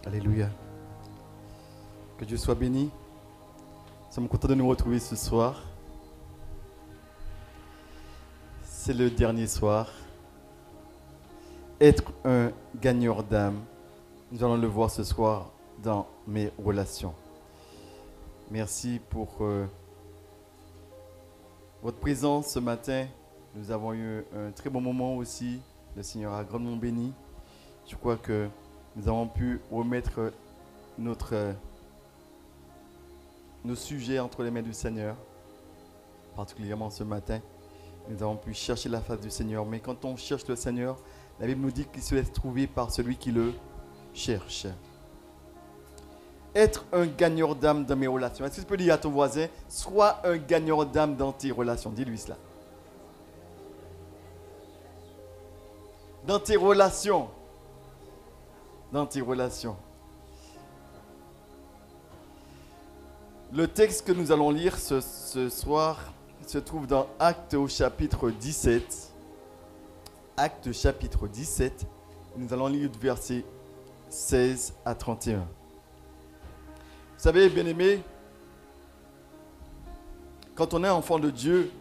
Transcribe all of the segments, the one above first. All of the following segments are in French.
Alléluia. Que Dieu soit béni. Nous sommes contents de nous retrouver ce soir. C'est le dernier soir. Être un gagneur d'âme. Nous allons le voir ce soir dans mes relations. Merci pour votre présence ce matin. Nous avons eu un très bon moment aussi. Le Seigneur a grandement béni. Je crois que nous avons pu remettre nos sujets entre les mains du Seigneur. Particulièrement ce matin, nous avons pu chercher la face du Seigneur. Mais quand on cherche le Seigneur, la Bible nous dit qu'il se laisse trouver par celui qui le cherche. Être un gagneur d'âme dans mes relations. Est-ce que tu peux dire à ton voisin, sois un gagneur d'âme dans tes relations? Dis-lui cela. Dans tes relations. Dans tes relations. Le texte que nous allons lire ce soir se trouve dans Actes au chapitre 17. Actes chapitre 17. Nous allons lire du verset 16 à 31. Vous savez, bien-aimés, quand on est enfant de Dieu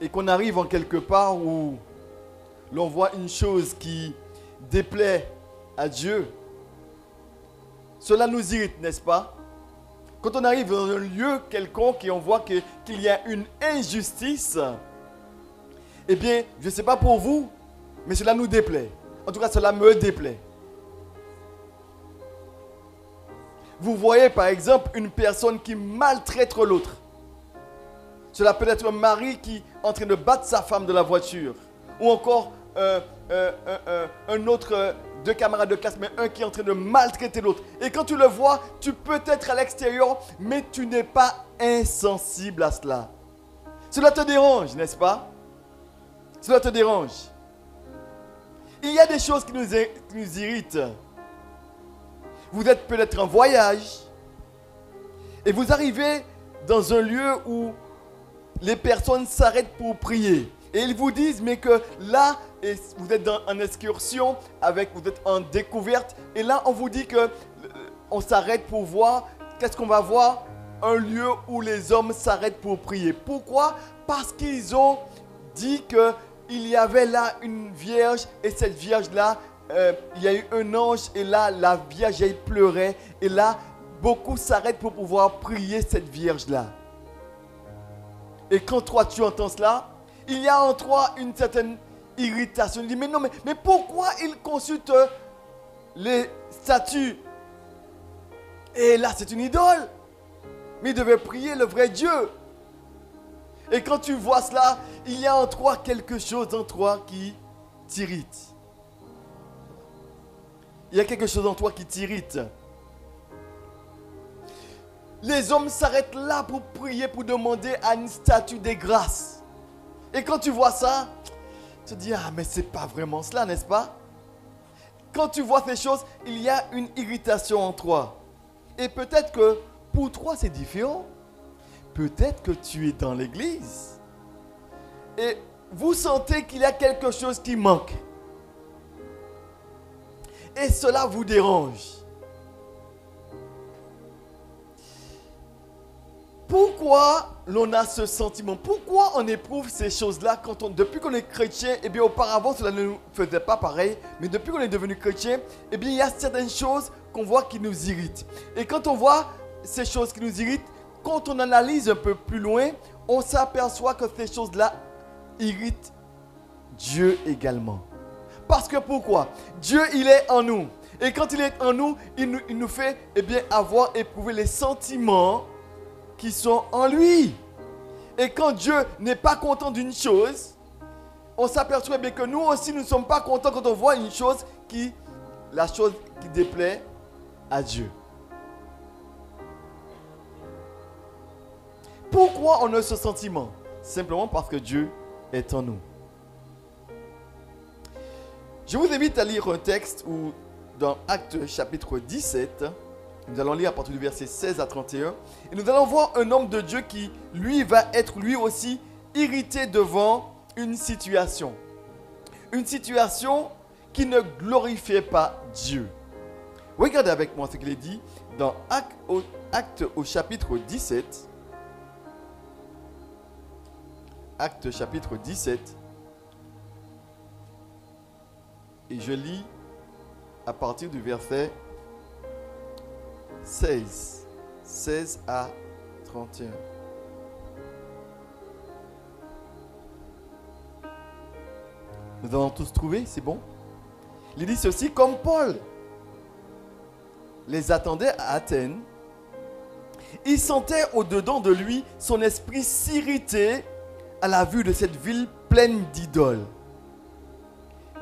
et qu'on arrive en quelque part où l'on voit une chose qui déplaît à Dieu, cela nous irrite, n'est-ce pas? Quand on arrive dans un lieu quelconque et on voit qu'il y a une injustice, eh bien, je ne sais pas pour vous, mais cela nous déplaît. En tout cas, cela me déplaît. Vous voyez par exemple une personne qui maltraite l'autre. Cela peut être un mari qui est en train de battre sa femme de la voiture. Ou encore un autre, deux camarades de classe, mais un qui est en train de maltraiter l'autre. Et quand tu le vois, tu peux être à l'extérieur, mais tu n'es pas insensible à cela. Cela te dérange, n'est-ce pas? Cela te dérange. Il y a des choses qui nous irritent. Vous êtes peut-être en voyage et vous arrivez dans un lieu où les personnes s'arrêtent pour prier. Et ils vous disent, mais que là, vous êtes en excursion, vous êtes en découverte. Et là, on vous dit qu'on s'arrête pour voir. Qu'est-ce qu'on va voir? Un lieu où les hommes s'arrêtent pour prier. Pourquoi? Parce qu'ils ont dit qu'il y avait là une vierge. Et cette vierge-là, il y a eu un ange. Et là, la vierge, elle pleurait. Et là, beaucoup s'arrêtent pour pouvoir prier cette vierge-là. Et quand toi, tu entends cela, il y a en toi une certaine irritation. Il dit, mais non, mais pourquoi il consulte les statues? Et là, c'est une idole. Mais il devait prier le vrai Dieu. Et quand tu vois cela, il y a en toi quelque chose en toi qui t'irrite. Il y a quelque chose en toi qui t'irrite. Les hommes s'arrêtent là pour prier, pour demander à une statue des grâces. Et quand tu vois ça, tu te dis, ah mais c'est pas vraiment cela, n'est-ce pas? Quand tu vois ces choses, il y a une irritation en toi. Et peut-être que pour toi c'est différent. Peut-être que tu es dans l'église. Et vous sentez qu'il y a quelque chose qui manque. Et cela vous dérange. Pourquoi l'on a ce sentiment? Pourquoi on éprouve ces choses-là depuis qu'on est chrétien? Eh bien, auparavant, cela ne nous faisait pas pareil. Mais depuis qu'on est devenu chrétien, eh bien, il y a certaines choses qu'on voit qui nous irritent. Et quand on voit ces choses qui nous irritent, quand on analyse un peu plus loin, on s'aperçoit que ces choses-là irritent Dieu également. Parce que pourquoi? Dieu, il est en nous. Et quand il est en nous, il nous fait éprouver les sentiments qui sont en lui. Et quand Dieu n'est pas content d'une chose, on s'aperçoit bien que nous aussi, nous ne sommes pas contents quand on voit une chose la chose qui déplaît à Dieu. Pourquoi on a ce sentiment? Simplement parce que Dieu est en nous. Je vous invite à lire un texte où, dans Actes chapitre 17, nous allons lire à partir du verset 16 à 31. Et nous allons voir un homme de Dieu qui, lui, va être lui aussi irrité devant une situation. Une situation qui ne glorifiait pas Dieu. Regardez avec moi ce qu'il est dit dans Actes au chapitre 17. Actes chapitre 17. Et je lis à partir du verset 16 à 31. Nous allons tous trouver, c'est bon? Il dit ceci: comme Paul les attendait à Athènes, il sentait au-dedans de lui son esprit s'irriter à la vue de cette ville pleine d'idoles.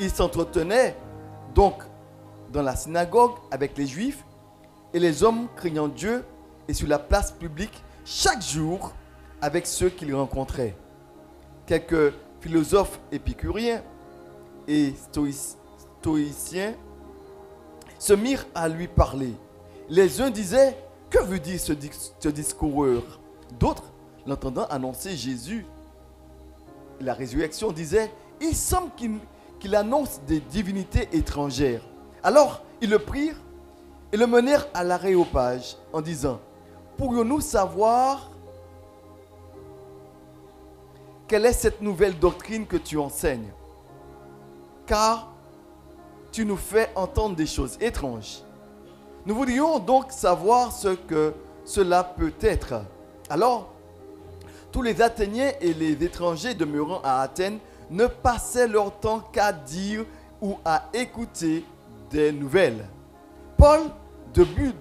Il s'entretenait donc dans la synagogue avec les Juifs et les hommes craignant Dieu, et sur la place publique chaque jour avec ceux qu'il rencontrait. Quelques philosophes épicuriens et stoïciens se mirent à lui parler. Les uns disaient: que veut dire ce discoureur? D'autres, l'entendant annoncer Jésus, la résurrection, disaient: il semble qu'il annonce des divinités étrangères. Alors, ils le prirent et le menèrent à l'Aréopage en disant: pourrions-nous savoir quelle est cette nouvelle doctrine que tu enseignes? Car tu nous fais entendre des choses étranges. Nous voudrions donc savoir ce que cela peut être. Alors, tous les Athéniens et les étrangers demeurant à Athènes ne passaient leur temps qu'à dire ou à écouter des nouvelles. Paul, debout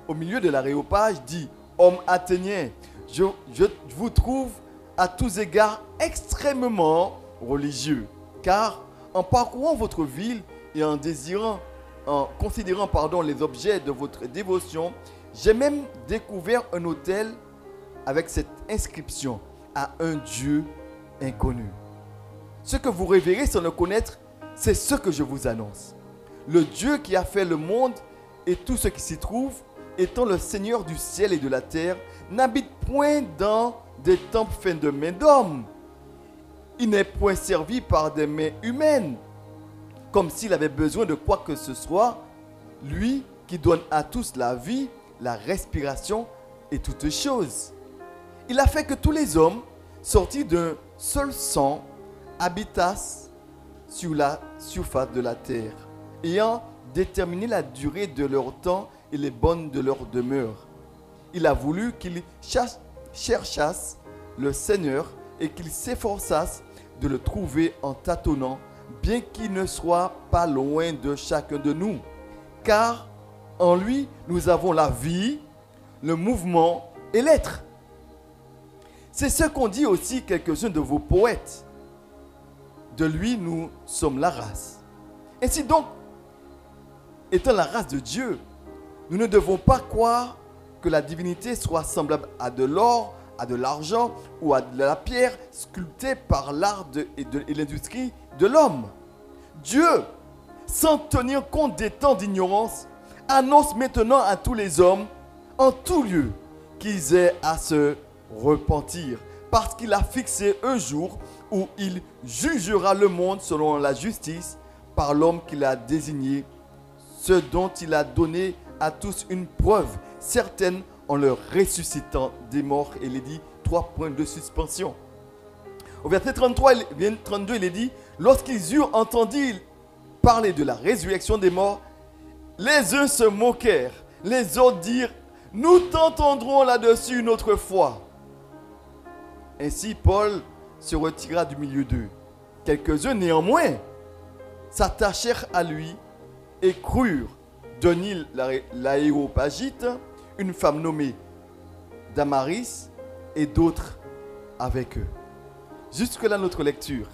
au milieu de l'Aréopage, dit: hommes athéniens, je vous trouve à tous égards extrêmement religieux, car en parcourant votre ville et en considérant les objets de votre dévotion, j'ai même découvert un autel avec cette inscription: à un Dieu inconnu. Ce que vous révérez sans le connaître, c'est ce que je vous annonce. Le Dieu qui a fait le monde et tout ce qui s'y trouve, étant le Seigneur du ciel et de la terre, n'habite point dans des temples faits de mains d'hommes. Il n'est point servi par des mains humaines, comme s'il avait besoin de quoi que ce soit, lui qui donne à tous la vie, la respiration et toutes choses. Il a fait que tous les hommes, sortis d'un seul sang, habitassent sur la surface de la terre, ayant déterminé la durée de leur temps et les bornes de leur demeure. Il a voulu qu'ils cherchassent le Seigneur et qu'ils s'efforçassent de le trouver en tâtonnant, bien qu'il ne soit pas loin de chacun de nous. Car en lui, nous avons la vie, le mouvement et l'être. C'est ce qu'ont dit aussi quelques-uns de vos poètes. De lui, nous sommes la race. Ainsi donc, étant la race de Dieu, nous ne devons pas croire que la divinité soit semblable à de l'or, à de l'argent ou à de la pierre sculptée par l'art et l'industrie de l'homme. Dieu, sans tenir compte des temps d'ignorance, annonce maintenant à tous les hommes, en tout lieu, qu'ils aient à se repentir, parce qu'il a fixé un jour où il jugera le monde selon la justice par l'homme qu'il a désigné, ce dont il a donné à tous une preuve certaine en leur ressuscitant des morts. Et il est dit 3 points de suspension. Au verset 32, il est dit: lorsqu'ils eurent entendu parler de la résurrection des morts, les uns se moquèrent, les autres dirent: nous t'entendrons là-dessus une autre fois. Ainsi Paul se retira du milieu d'eux. Quelques-uns néanmoins s'attachèrent à lui et crurent: Denis l'Aréopagite, une femme nommée Damaris et d'autres avec eux. Jusque-là notre lecture.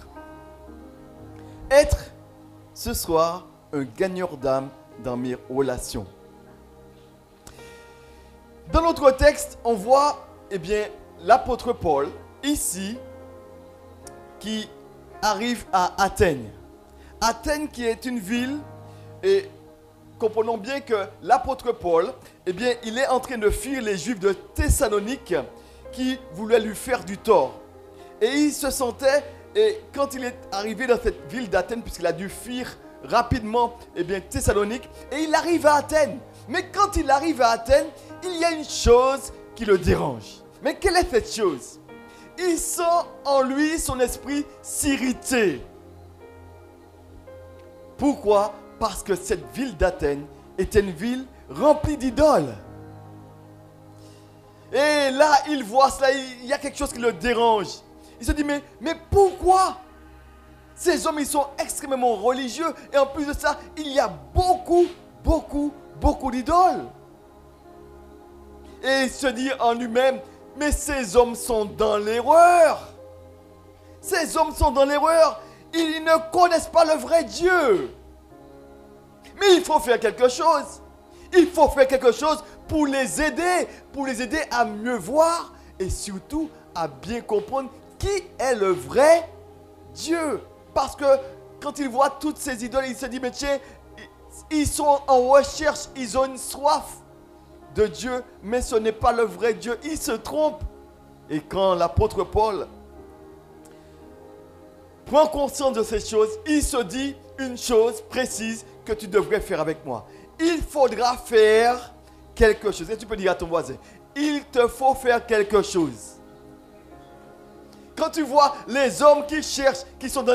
Être ce soir un gagneur d'âme dans mes relations. Dans notre texte, on voit l'apôtre Paul ici qui arrive à Athènes. Athènes qui est une ville, et comprenons bien que l'apôtre Paul, il est en train de fuir les Juifs de Thessalonique qui voulaient lui faire du tort. Et il se sentait, et quand il est arrivé dans cette ville d'Athènes, puisqu'il a dû fuir rapidement Thessalonique et il arrive à Athènes. Mais quand il arrive à Athènes, il y a une chose qui le dérange. Mais quelle est cette chose? Il sent en lui son esprit s'irriter. Pourquoi? Parce que cette ville d'Athènes était une ville remplie d'idoles. Et là, il voit cela, il y a quelque chose qui le dérange. Il se dit, mais pourquoi? Ces hommes, ils sont extrêmement religieux. Et en plus de ça, il y a beaucoup d'idoles. Et il se dit en lui-même, mais ces hommes sont dans l'erreur. Ces hommes sont dans l'erreur. Ils ne connaissent pas le vrai Dieu. Mais il faut faire quelque chose. Il faut faire quelque chose pour les aider à mieux voir et surtout à bien comprendre qui est le vrai Dieu. Parce que quand il voit toutes ces idoles, il se dit, mais tiens, ils sont en recherche, ils ont une soif de Dieu, mais ce n'est pas le vrai Dieu. Ils se trompent. Et quand l'apôtre Paul prend conscience de ces choses, il se dit une chose précise que tu devrais faire avec moi. Il faudra faire quelque chose. Et tu peux dire à ton voisin, il te faut faire quelque chose. Quand tu vois les hommes qui cherchent, qui sont dans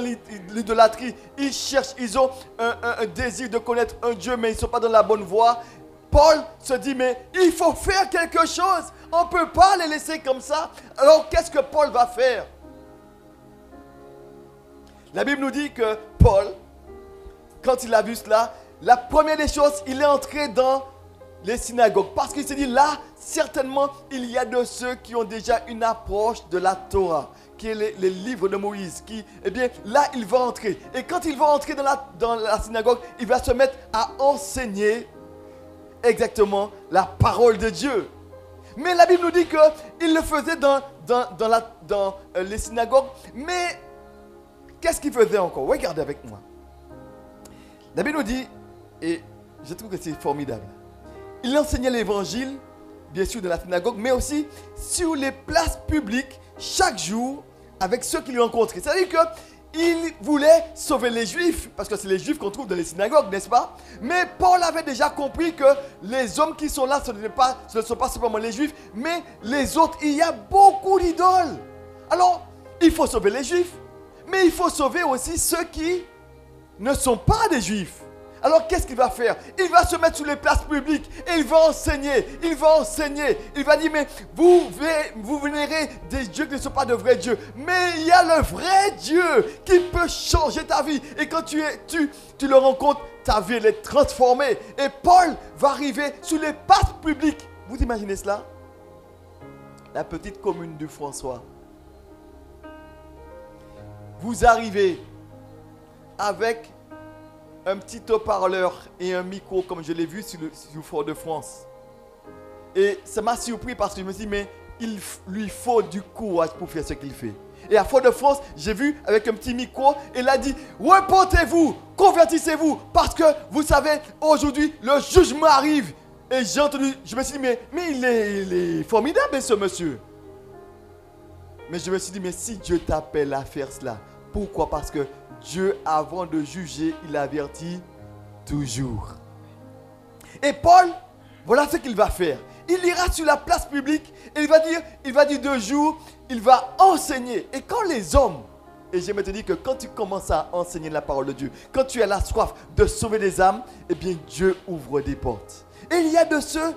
l'idolâtrie, ils cherchent, ils ont un désir de connaître un Dieu, mais ils ne sont pas dans la bonne voie. Paul se dit, mais il faut faire quelque chose. On ne peut pas les laisser comme ça. Alors, qu'est-ce que Paul va faire? La Bible nous dit que Paul, quand il a vu cela, la première des choses, il est entré dans les synagogues. Parce qu'il s'est dit, là, certainement, il y a de ceux qui ont déjà une approche de la Torah, qui est les livres de Moïse. Eh bien, là, il va entrer. Et quand il va entrer dans la synagogue, il va se mettre à enseigner exactement la parole de Dieu. Mais la Bible nous dit qu'il le faisait dans les synagogues. Mais qu'est-ce qu'il faisait encore? Regardez avec moi. La Bible nous dit, et je trouve que c'est formidable, il enseignait l'évangile, bien sûr, dans la synagogue, mais aussi sur les places publiques, chaque jour, avec ceux qui lui rencontraient. C'est-à-dire qu'il voulait sauver les Juifs, parce que c'est les Juifs qu'on trouve dans les synagogues, n'est-ce pas? Mais Paul avait déjà compris que les hommes qui sont là, ce ne sont pas simplement les Juifs, mais les autres. Il y a beaucoup d'idoles. Alors, il faut sauver les Juifs, mais il faut sauver aussi ceux qui ne sont pas des Juifs. Alors qu'est-ce qu'il va faire? Il va se mettre sur les places publiques et il va enseigner. Il va dire, mais vous vénérez des dieux qui ne sont pas de vrais dieux. Mais il y a le vrai Dieu qui peut changer ta vie. Et quand tu le rencontres, ta vie elle est transformée. Et Paul va arriver sur les places publiques. Vous imaginez cela? La petite commune du François. Vous arrivez avec un petit haut-parleur et un micro comme je l'ai vu sur Fort-de-France. Et ça m'a surpris parce que je me suis dit, mais il lui faut du courage pour faire ce qu'il fait. Et à Fort-de-France, j'ai vu avec un petit micro, il a dit, repentez-vous, convertissez-vous, parce que vous savez, aujourd'hui, le jugement arrive. Et j'ai entendu, je me suis dit, mais il est formidable ce monsieur. Mais je me suis dit, mais si Dieu t'appelle à faire cela, pourquoi? Parce que Dieu, avant de juger, il avertit toujours. Et Paul, voilà ce qu'il va faire. Il ira sur la place publique et il va dire 2 jours, il va enseigner. Et quand les hommes, et j'aimerais te dire que quand tu commences à enseigner la parole de Dieu, quand tu as la soif de sauver des âmes, eh bien Dieu ouvre des portes. Et il y a de ceux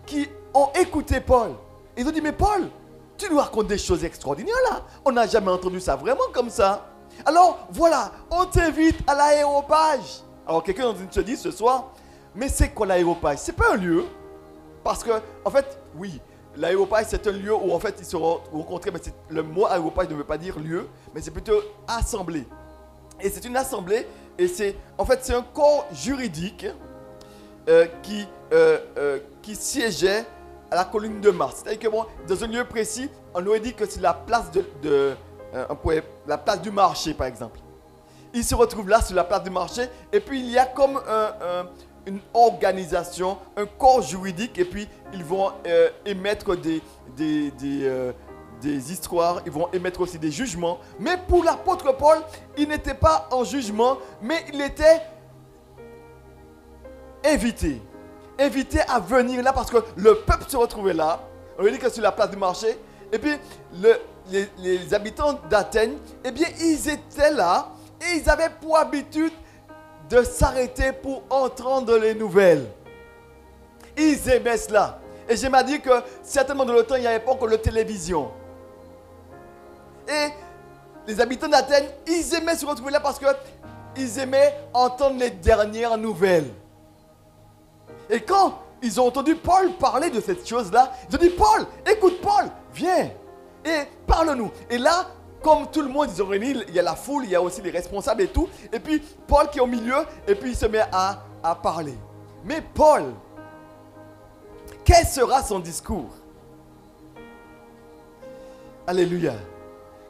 qui ont écouté Paul. Ils ont dit, mais Paul, tu nous racontes des choses extraordinaires là. On n'a jamais entendu ça vraiment comme ça. Alors voilà, on t'invite à l'aéropage. Alors quelqu'un se dit ce soir, mais c'est quoi l'aéropage? C'est pas un lieu. Parce que, en fait, oui, l'aéropage c'est un lieu où en fait ils se rencontrent. Mais le mot aéropage ne veut pas dire lieu, mais c'est plutôt assemblée. Et c'est une assemblée, et c'est un corps juridique qui siégeait à la colline de Mars. C'est-à-dire que dans un lieu précis, on aurait dit que c'est la place la place du marché, par exemple. Ils se retrouvent là sur la place du marché, et puis il y a comme une organisation, un corps juridique, et puis ils vont émettre des histoires, ils vont émettre aussi des jugements. Mais pour l'apôtre Paul, il n'était pas en jugement, mais il était inviter. Inviter à venir là parce que le peuple se retrouvait là. On dit que sur la place du marché. Et puis les habitants d'Athènes, eh bien, ils étaient là et ils avaient pour habitude de s'arrêter pour entendre les nouvelles. Ils aimaient cela. Et j'aimerais dire que certainement dans le temps, il n'y avait pas encore de télévision. Et les habitants d'Athènes, ils aimaient se retrouver là parce qu'ils aimaient entendre les dernières nouvelles. Et quand ils ont entendu Paul parler de cette chose-là, ils ont dit, Paul, écoute Paul, viens et parle-nous. Et là, comme tout le monde, ils ont réuni, il y a la foule, il y a aussi les responsables et tout. Et puis Paul qui est au milieu, et puis il se met à parler. Mais Paul, quel sera son discours? Alléluia.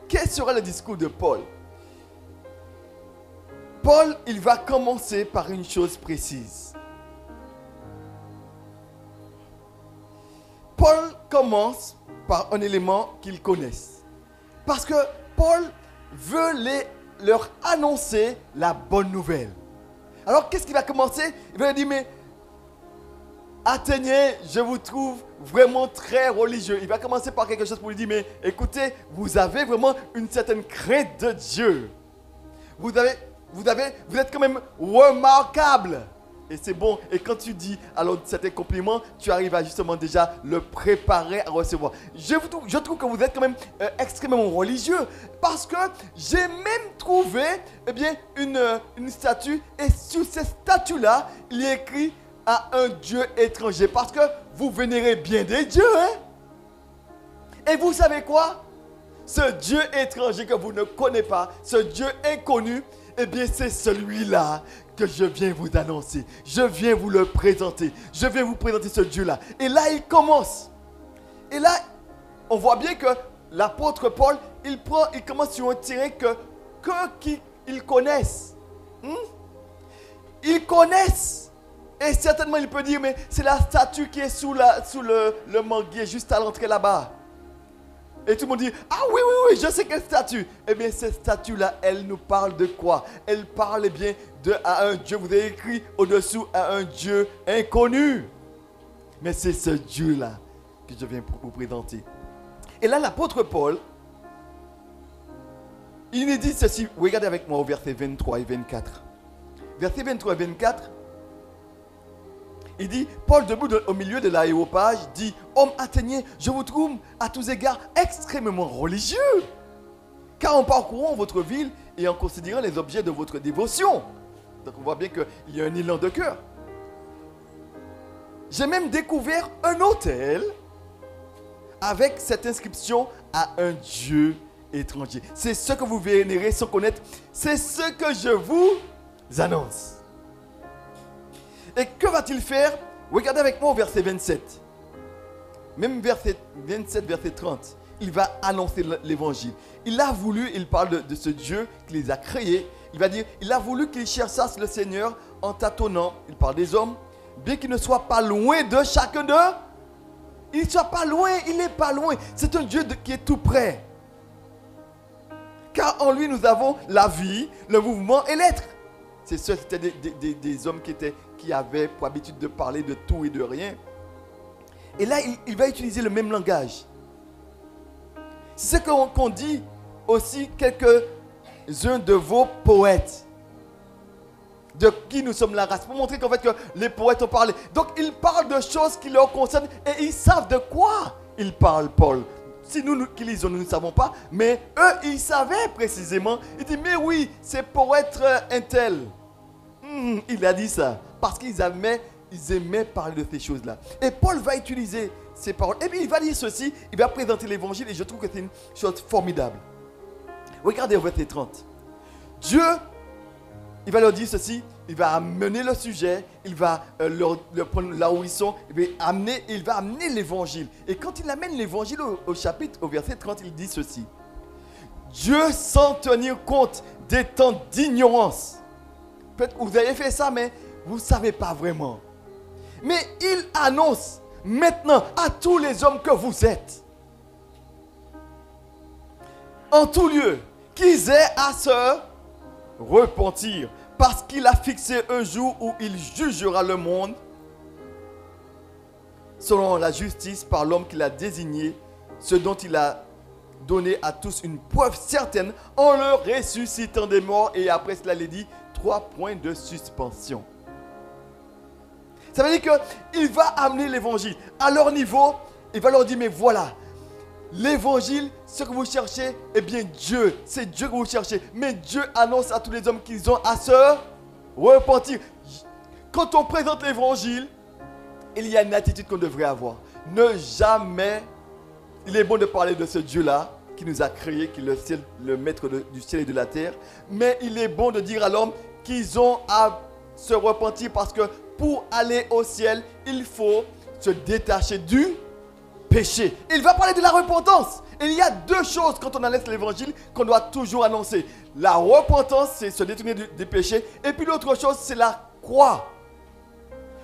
Quel sera le discours de Paul? Paul, il va commencer par une chose précise. Paul commence par un élément qu'ils connaissent. Parce que Paul veut leur annoncer la bonne nouvelle. Alors, qu'est-ce qu'il va commencer? Il va leur dire, mais Athéniens, je vous trouve vraiment très religieux. Il va commencer par quelque chose pour lui dire, mais écoutez, vous avez vraiment une certaine crainte de Dieu. Vous êtes quand même remarquable. Et c'est bon. Et quand tu dis alors certains compliments, tu arrives à justement déjà le préparer à recevoir. Je trouve que vous êtes quand même extrêmement religieux. Parce que j'ai même trouvé une statue. Et sur cette statue-là, il est écrit à un Dieu étranger. Parce que vous vénérez bien des dieux. Hein? Et vous savez quoi? Ce Dieu étranger que vous ne connaissez pas, ce Dieu inconnu, eh bien c'est celui-là que je viens vous annoncer. Je viens vous le présenter. Je viens vous présenter ce Dieu-là. Et là, il commence. Et là, on voit bien que l'apôtre Paul, il commence sur un terrain qu'ils connaissent. Ils connaissent. Et certainement, il peut dire, mais c'est la statue qui est sous le manguier, juste à l'entrée là-bas. Et tout le monde dit, ah oui, je sais quelle statue. Eh bien, cette statue-là, elle nous parle de quoi? Elle parle bien à un Dieu, vous avez écrit au-dessous, à un Dieu inconnu. Mais c'est ce Dieu-là que je viens vous présenter. Et là, l'apôtre Paul, il nous dit ceci. Regardez avec moi au verset 23 et 24. Verset 23 et 24. Il dit, Paul debout au milieu de l'aréopage dit, homme athénien, je vous trouve à tous égards extrêmement religieux. Car en parcourant votre ville et en considérant les objets de votre dévotion. Donc on voit bien qu'il y a un élan de cœur. J'ai même découvert un autel avec cette inscription à un Dieu étranger. C'est ce que vous vénérez sans connaître. C'est ce que je vous annonce. Et que va-t-il faire? Regardez avec moi au verset 27. Même verset 27, verset 30. Il va annoncer l'évangile. Il parle de ce Dieu qui les a créés. Il va dire, il a voulu qu'ils cherchassent le Seigneur en tâtonnant. Il parle des hommes. Bien qu'il ne soit pas loin de chacun d'eux. Il ne soit pas loin, il n'est pas loin. C'est un Dieu qui est tout près. Car en lui nous avons la vie, le mouvement et l'être. C'est ceux qui étaient des hommes qui avaient pour habitude de parler de tout et de rien. Et là, il va utiliser le même langage. C'est ce qu'on dit aussi quelques-uns de vos poètes. De qui nous sommes la race. Pour montrer qu'en fait que les poètes ont parlé. Donc, ils parlent de choses qui leur concernent et ils savent de quoi ils parlent, Paul. Si nous qui lisons, nous ne savons pas. Mais eux, ils savaient précisément. Ils disent, mais oui, c'est pour être un tel. Il a dit ça. Parce qu'ils aimaient parler de ces choses-là. Et Paul va utiliser ces paroles. Et puis il va dire ceci. Il va présenter l'évangile. Et je trouve que c'est une chose formidable. Regardez au verset 30. Dieu, il va leur dire ceci. Il va amener le sujet. Il va leur prendre là où ils sont. Il va amener l'évangile. Et quand il amène l'évangile au chapitre, au verset 30, il dit ceci. Dieu, sans tenir compte des temps d'ignorance. Peut-être que vous avez fait ça, mais vous ne savez pas vraiment. Mais il annonce maintenant à tous les hommes que vous êtes, en tout lieu, qu'ils aient à se repentir. parce qu'il a fixé un jour où il jugera le monde selon la justice par l'homme qu'il a désigné, ce dont il a donné à tous une preuve certaine en le ressuscitant des morts. Et après cela, il dit 3 points de suspension. Ça veut dire qu'il va amener l'évangile à leur niveau. Il va leur dire, mais voilà, l'évangile, ce que vous cherchez, eh bien Dieu, c'est Dieu que vous cherchez. Mais Dieu annonce à tous les hommes qu'ils ont à se repentir. Quand on présente l'évangile, il y a une attitude qu'on devrait avoir. Ne jamais, il est bon de parler de ce Dieu-là qui nous a créés, qui est le maître du ciel et de la terre. Mais il est bon de dire à l'homme qu'ils ont à se repentir parce que pour aller au ciel, il faut se détacher du péché. Il va parler de la repentance. Il y a 2 choses quand on annonce l'évangile qu'on doit toujours annoncer. La repentance, c'est se détourner des péchés. Et puis l'autre chose, c'est la croix.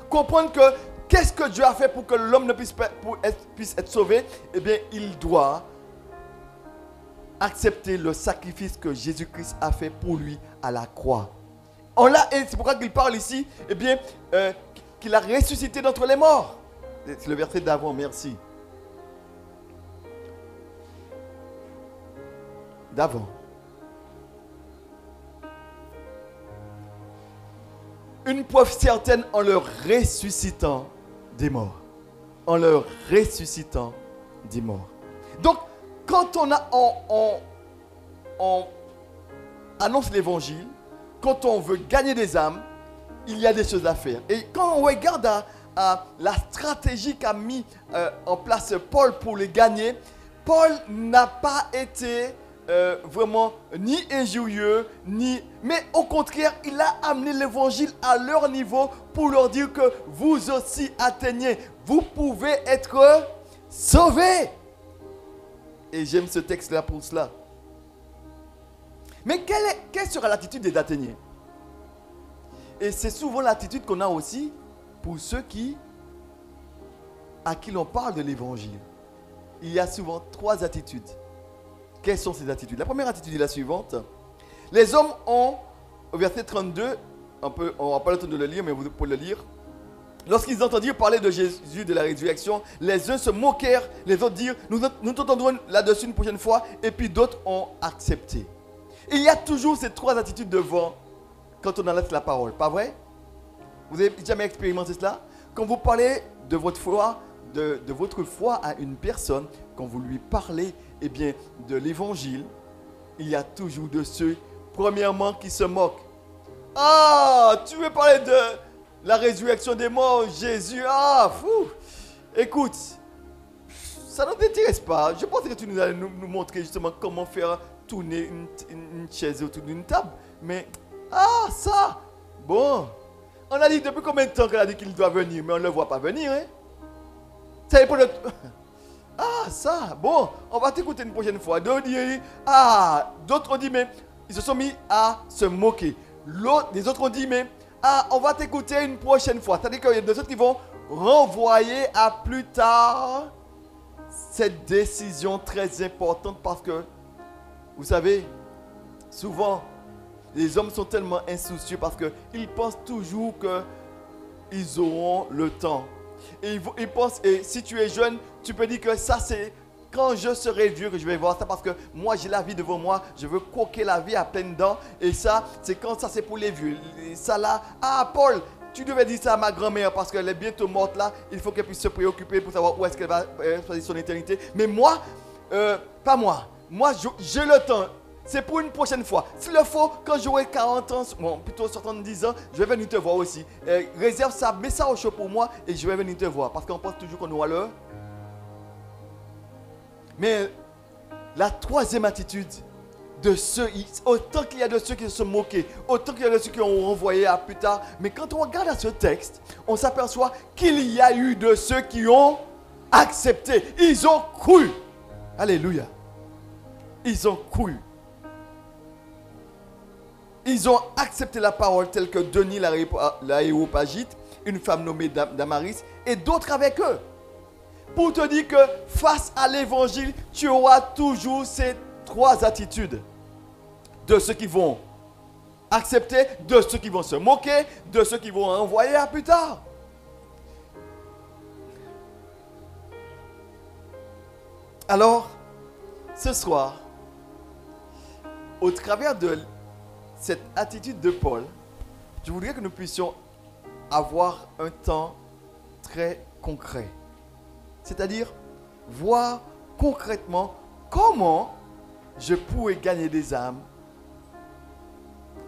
Comprendre que qu'est-ce que Dieu a fait pour que l'homme ne puisse être sauvé? Eh bien, il doit accepter le sacrifice que Jésus-Christ a fait pour lui à la croix. Et c'est pourquoi qu'il parle ici, eh bien, qu'il a ressuscité d'entre les morts. C'est le verset d'avant, merci. D'avant. Une preuve certaine en le ressuscitant des morts. En le ressuscitant des morts. Donc, quand on annonce l'évangile, quand on veut gagner des âmes, il y a des choses à faire. Et quand on regarde à la stratégie qu'a mis en place Paul pour les gagner, Paul n'a pas été vraiment ni injurieux, mais au contraire, il a amené l'évangile à leur niveau pour leur dire que vous aussi atteignez, vous pouvez être sauvés. Et j'aime ce texte-là pour cela. Mais quelle sera l'attitude des Athéniens? Et c'est souvent l'attitude qu'on a aussi pour ceux à qui l'on parle de l'évangile. Il y a souvent 3 attitudes. Quelles sont ces attitudes? La première attitude est la suivante. Les hommes ont, au verset 32, on n'a pas le temps de le lire, mais vous pouvez le lire. Lorsqu'ils entendirent parler de Jésus, de la résurrection, les uns se moquèrent, les autres dirent, nous t'entendrons là-dessus une prochaine fois, et puis d'autres ont accepté. Il y a toujours ces 3 attitudes devant quand on annonce la parole, pas vrai? Vous avez jamais expérimenté cela? Quand vous parlez de votre foi, de votre foi à une personne, quand vous lui parlez, eh bien, de l'évangile, il y a toujours de ceux, premièrement, qui se moquent. Ah, tu veux parler de la résurrection des morts, Jésus, ah, fou. Écoute, ça ne t'intéresse pas. Je pense que tu nous allais nous montrer justement comment faire tourner une chaise autour d'une table. Mais, ça, bon. On a dit depuis combien de temps qu'elle a dit qu'il doit venir, mais on ne le voit pas venir, hein. Ça dépend de... ça, bon, on va t'écouter une prochaine fois. D'autres ont dit, mais ils se sont mis à se moquer. Les autres ont dit, mais on va t'écouter une prochaine fois. C'est-à-dire qu'il y a des autres qui vont renvoyer à plus tard cette décision très importante parce que, vous savez, souvent, les hommes sont tellement insoucieux parce qu'ils pensent toujours qu'ils auront le temps. Et ils pensent, et si tu es jeune, tu peux dire que ça c'est quand je serai vieux que je vais voir ça parce que moi j'ai la vie devant moi, je veux croquer la vie à pleines dents et ça c'est quand ça c'est pour les vieux. Et ça là, Paul, tu devais dire ça à ma grand-mère parce qu'elle est bientôt morte là, il faut qu'elle puisse se préoccuper pour savoir où est-ce qu'elle va passer son éternité. Mais moi, pas moi, j'ai le temps. C'est pour une prochaine fois. S'il le faut, quand j'aurai 40 ans, bon, plutôt 70 ans, je vais venir te voir aussi. Réserve ça, mets ça au chaud pour moi et je vais venir te voir. Parce qu'on pense toujours qu'on aura l'heure. Mais la troisième attitude de ceux, autant qu'il y a de ceux qui se sont moqués, autant qu'il y a de ceux qui ont renvoyé à plus tard. Mais quand on regarde à ce texte, on s'aperçoit qu'il y a eu de ceux qui ont accepté. Ils ont cru. Alléluia. Ils ont cru. Ils ont accepté la parole telle que Denis l'Aréopagite, une femme nommée Damaris, et d'autres avec eux. Pour te dire que face à l'évangile, tu auras toujours ces 3 attitudes de ceux qui vont accepter de ceux qui vont se moquer, de ceux qui vont envoyer à plus tard. Alors, ce soir, au travers de cette attitude de Paul, je voudrais que nous puissions avoir un temps très concret. C'est-à-dire, voir concrètement comment je pourrais gagner des âmes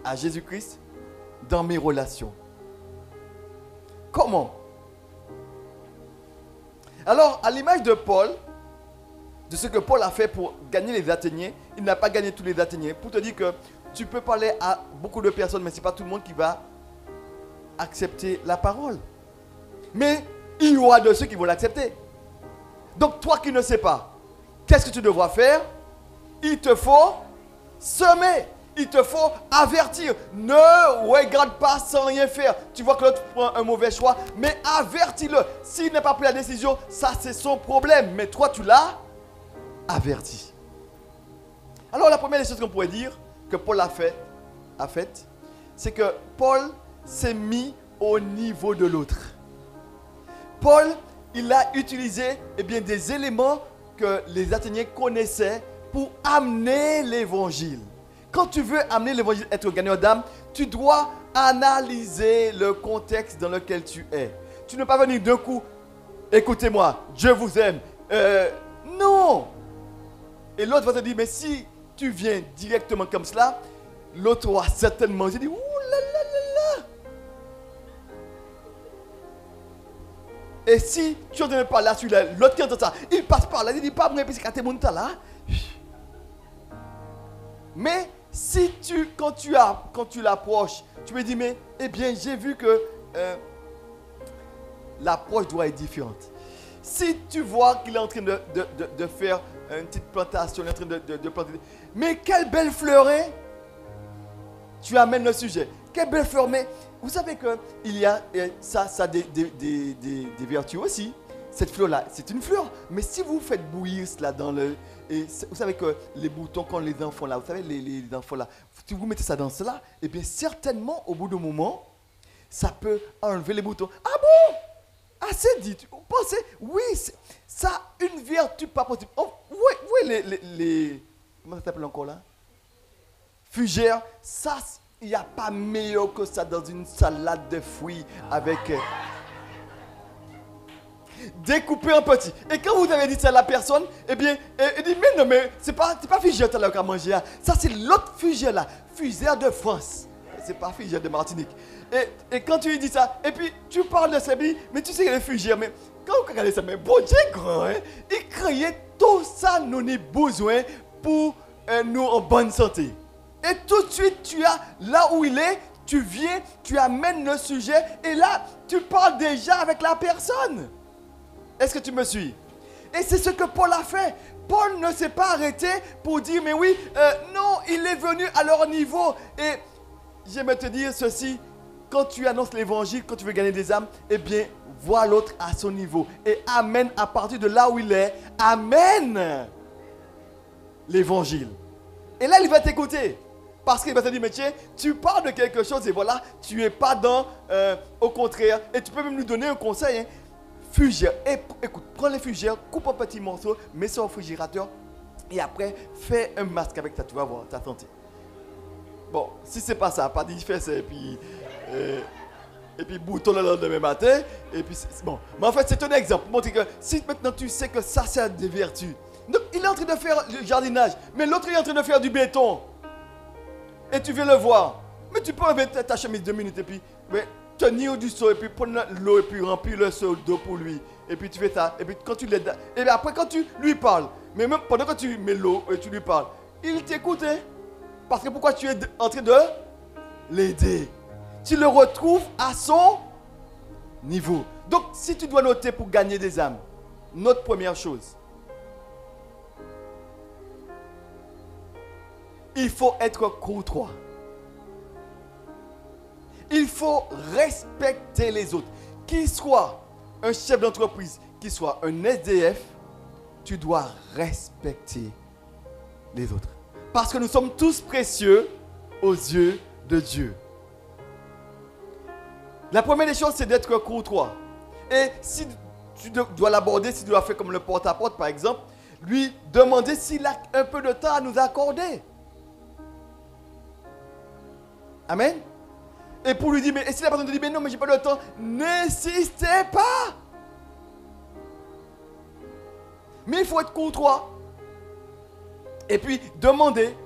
à Jésus-Christ dans mes relations. Comment? Alors, à l'image de Paul, de ce que Paul a fait pour gagner les Athéniens, il n'a pas gagné tous les Athéniens. Pour te dire que tu peux parler à beaucoup de personnes, mais ce n'est pas tout le monde qui va accepter la parole. Mais il y aura de ceux qui vont l'accepter. Donc toi qui ne sais pas, qu'est-ce que tu devras faire? Il te faut semer. Il te faut avertir. Ne regarde pas sans rien faire. Tu vois que l'autre prend un mauvais choix, mais avertis-le. S'il n'a pas pris la décision, ça c'est son problème. Mais toi tu l'as averti. Alors la première des choses qu'on pourrait dire que Paul a fait, c'est que Paul s'est mis au niveau de l'autre. Paul, il a utilisé des éléments que les Athéniens connaissaient pour amener l'évangile. Quand tu veux amener l'évangile, être gagnant d'âme, tu dois analyser le contexte dans lequel tu es. Tu ne peux pas venir d'un coup, écoutez-moi, Dieu vous aime. Non. Et l'autre va te dire, mais si tu viens directement comme cela, l'autre va certainement se dire, ouh là là là là. Et si tu entends parler à celui-là, l'autre qui entend ça, il passe par là, il dit pas moi, puis c'est quand tu es là. Mais si quand tu l'approches, tu me dis, mais j'ai vu que l'approche doit être différente. Si tu vois qu'il est en train de faire une petite plantation, il est en train de planter, mais quelle belle fleuret, tu amènes le sujet. Quelle belle fleur, mais vous savez qu'il y a ça des vertus aussi. Cette fleur-là, c'est une fleur. Mais si vous faites bouillir cela dans le... Et vous savez que les boutons, quand les enfants là, vous savez, les enfants là, si vous mettez ça dans cela, certainement, au bout d'un moment, ça peut enlever les boutons. Ah bon? Assez dit. Vous pensez? Oui, ça a une vertu pas possible. Oh, oui, les... Comment ça s'appelle encore là? Fugères. Ça, il n'y a pas meilleur que ça dans une salade de fruits avec... découpé en petits. Et quand vous avez dit ça à la personne, il dit, mais non, mais c'est pas fugère tout à l'heure qu'à manger. Ça, c'est l'autre fugère là. Fugère de France. C'est pas fugère de Martinique. Et quand tu lui dis ça, et puis tu parles de ça, mais tu sais qu'il est fugère. Mais quand vous regardez ça, mais bon Dieu grand, hein, il créait tout ça, nous avons besoin pour nous en bonne santé. Et tout de suite, tu as là où il est, tu viens, tu amènes le sujet, et là, tu parles déjà avec la personne. Est-ce que tu me suis? Et c'est ce que Paul a fait. Paul ne s'est pas arrêté pour dire, mais oui, non, il est venu à leur niveau. Et j'aimerais te dire ceci, quand tu annonces l'évangile, quand tu veux gagner des âmes, vois l'autre à son niveau. Et amène à partir de là où il est, amène l'évangile. Et là, il va t'écouter. Parce qu'il va te dire, mais tiens, tu parles de quelque chose et voilà, tu n'es pas dans, au contraire. Et tu peux même lui donner un conseil, hein. Fugère, écoute, prends les fugères, coupe en petits morceaux, mets ça au frigérateur et après, fais un masque avec ça, tu vas voir, ta santé. Bon, si c'est pas ça, pas dit fais ça et puis bouton le lendemain matin, et puis c'est bon. Mais en fait, c'est un exemple pour montrer que si maintenant tu sais que ça, c'est des vertus. Donc, il est en train de faire le jardinage, mais l'autre est en train de faire du béton. Et tu viens le voir. Mais tu peux enlever ta chemise 2 minutes et puis... tenir du seau et puis prendre l'eau et puis remplir le seau d'eau pour lui. Et puis tu fais ça. Et puis quand tu l'aides. Et puis après quand tu lui parles. Mais même pendant que tu mets l'eau et tu lui parles. Il t'écoute. Hein? Parce que pourquoi tu es en train de l'aider? Tu le retrouves à son niveau. Donc si tu dois noter pour gagner des âmes. Note première chose. Il faut être courtois. Il faut respecter les autres. Qu'il soit un chef d'entreprise, qu'il soit un SDF, tu dois respecter les autres. Parce que nous sommes tous précieux aux yeux de Dieu. La première des choses, c'est d'être courtois. Et si tu dois l'aborder, si tu dois faire comme le porte-à-porte par exemple, lui demander s'il a un peu de temps à nous accorder. Amen. Et pour lui dire, mais et si la personne te dit, mais non, mais j'ai pas de temps, n'insistez pas. Mais il faut être courtois. Et puis demander.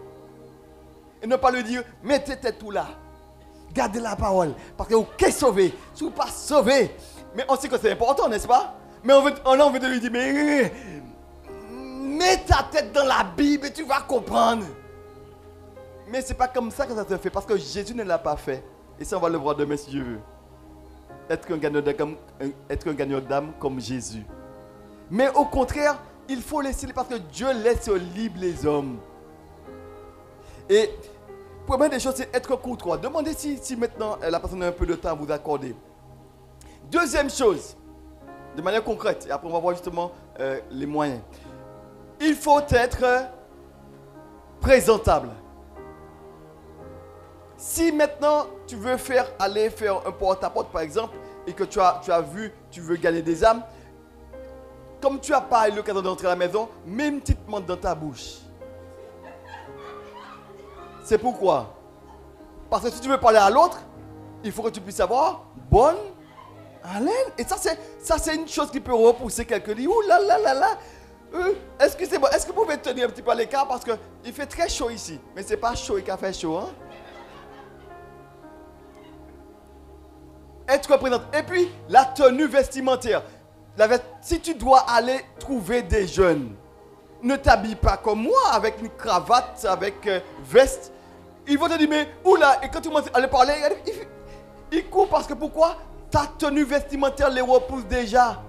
Et ne pas lui dire, mettez tête tout là. Gardez la parole. Parce que vous êtes sauvé. Si vous n'êtes pas sauvé. Mais on sait que c'est important, n'est-ce pas? Mais on a envie de lui dire, mais mets ta tête dans la Bible et tu vas comprendre. Mais ce n'est pas comme ça que ça se fait. Parce que Jésus ne l'a pas fait. Et ça, on va le voir demain si Dieu veut. Être un gagneur d'âme comme Jésus. Mais au contraire, il faut laisser, parce que Dieu laisse libre les hommes. Et première des choses, c'est être courtois. Demandez si maintenant la personne a un peu de temps à vous accorder. Deuxième chose, de manière concrète, et après on va voir justement les moyens. Il faut être présentable. Si maintenant tu veux aller faire un porte-à-porte par exemple, et que tu as vu, tu veux gagner des âmes, comme tu n'as pas eu l'occasion d'entrer à la maison, mets une petite menthe dans ta bouche. C'est pourquoi? Parce que si tu veux parler à l'autre, il faut que tu puisses avoir bonne haleine. Et ça c'est une chose qui peut repousser quelqu'un. Dit, ouh là là là là. Excusez-moi, est-ce que vous pouvez tenir un petit peu à l'écart parce qu'il fait très chaud ici. Mais ce n'est pas chaud qui a fait chaud. Hein? Être présent. Et puis, la tenue vestimentaire. Si tu dois aller trouver des jeunes, ne t'habille pas comme moi avec une cravate, avec veste. Ils vont te dire, mais oula, et quand tu commences à aller parler, ils courent parce que pourquoi? Ta tenue vestimentaire les repousse déjà.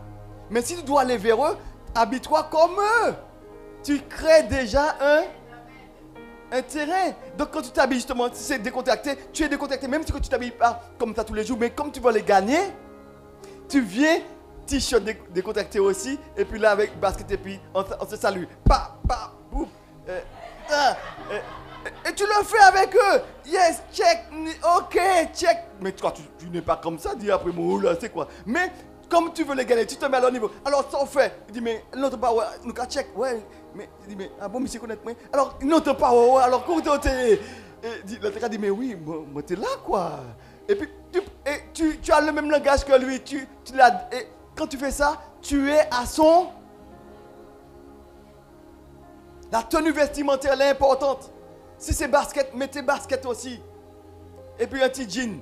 Mais si tu dois aller vers eux, habille-toi comme eux. Tu crées déjà un terrain. Donc quand tu t'habilles justement, si c'est décontracté, tu es décontracté. Même si tu ne t'habilles pas comme ça tous les jours, mais comme tu vas les gagner, tu viens, t-shirt décontracté aussi, et puis là avec basket, et puis on se salue. Boum. Et tu le fais avec eux. Yes, check, ok, check. Mais toi, tu n'es pas comme ça, dis après, moi, là, c'est quoi? Mais comme tu veux les gagner, tu te mets à leur niveau. Alors, ça on fait. Il dit, mais l'autre pas, ouais, nous qu'à check, ouais. Mais il dit, mais ah bon, monsieur connaît moi. Alors, l'autre pas, ouais, alors, comment t'es? L'autre a dit, mais oui, moi, t'es là, quoi. Et puis, tu as le même langage que lui. Et quand tu fais ça, tu es à son. La tenue vestimentaire, elle est importante. Si c'est basket, mets tes baskets aussi. Et puis un petit jean.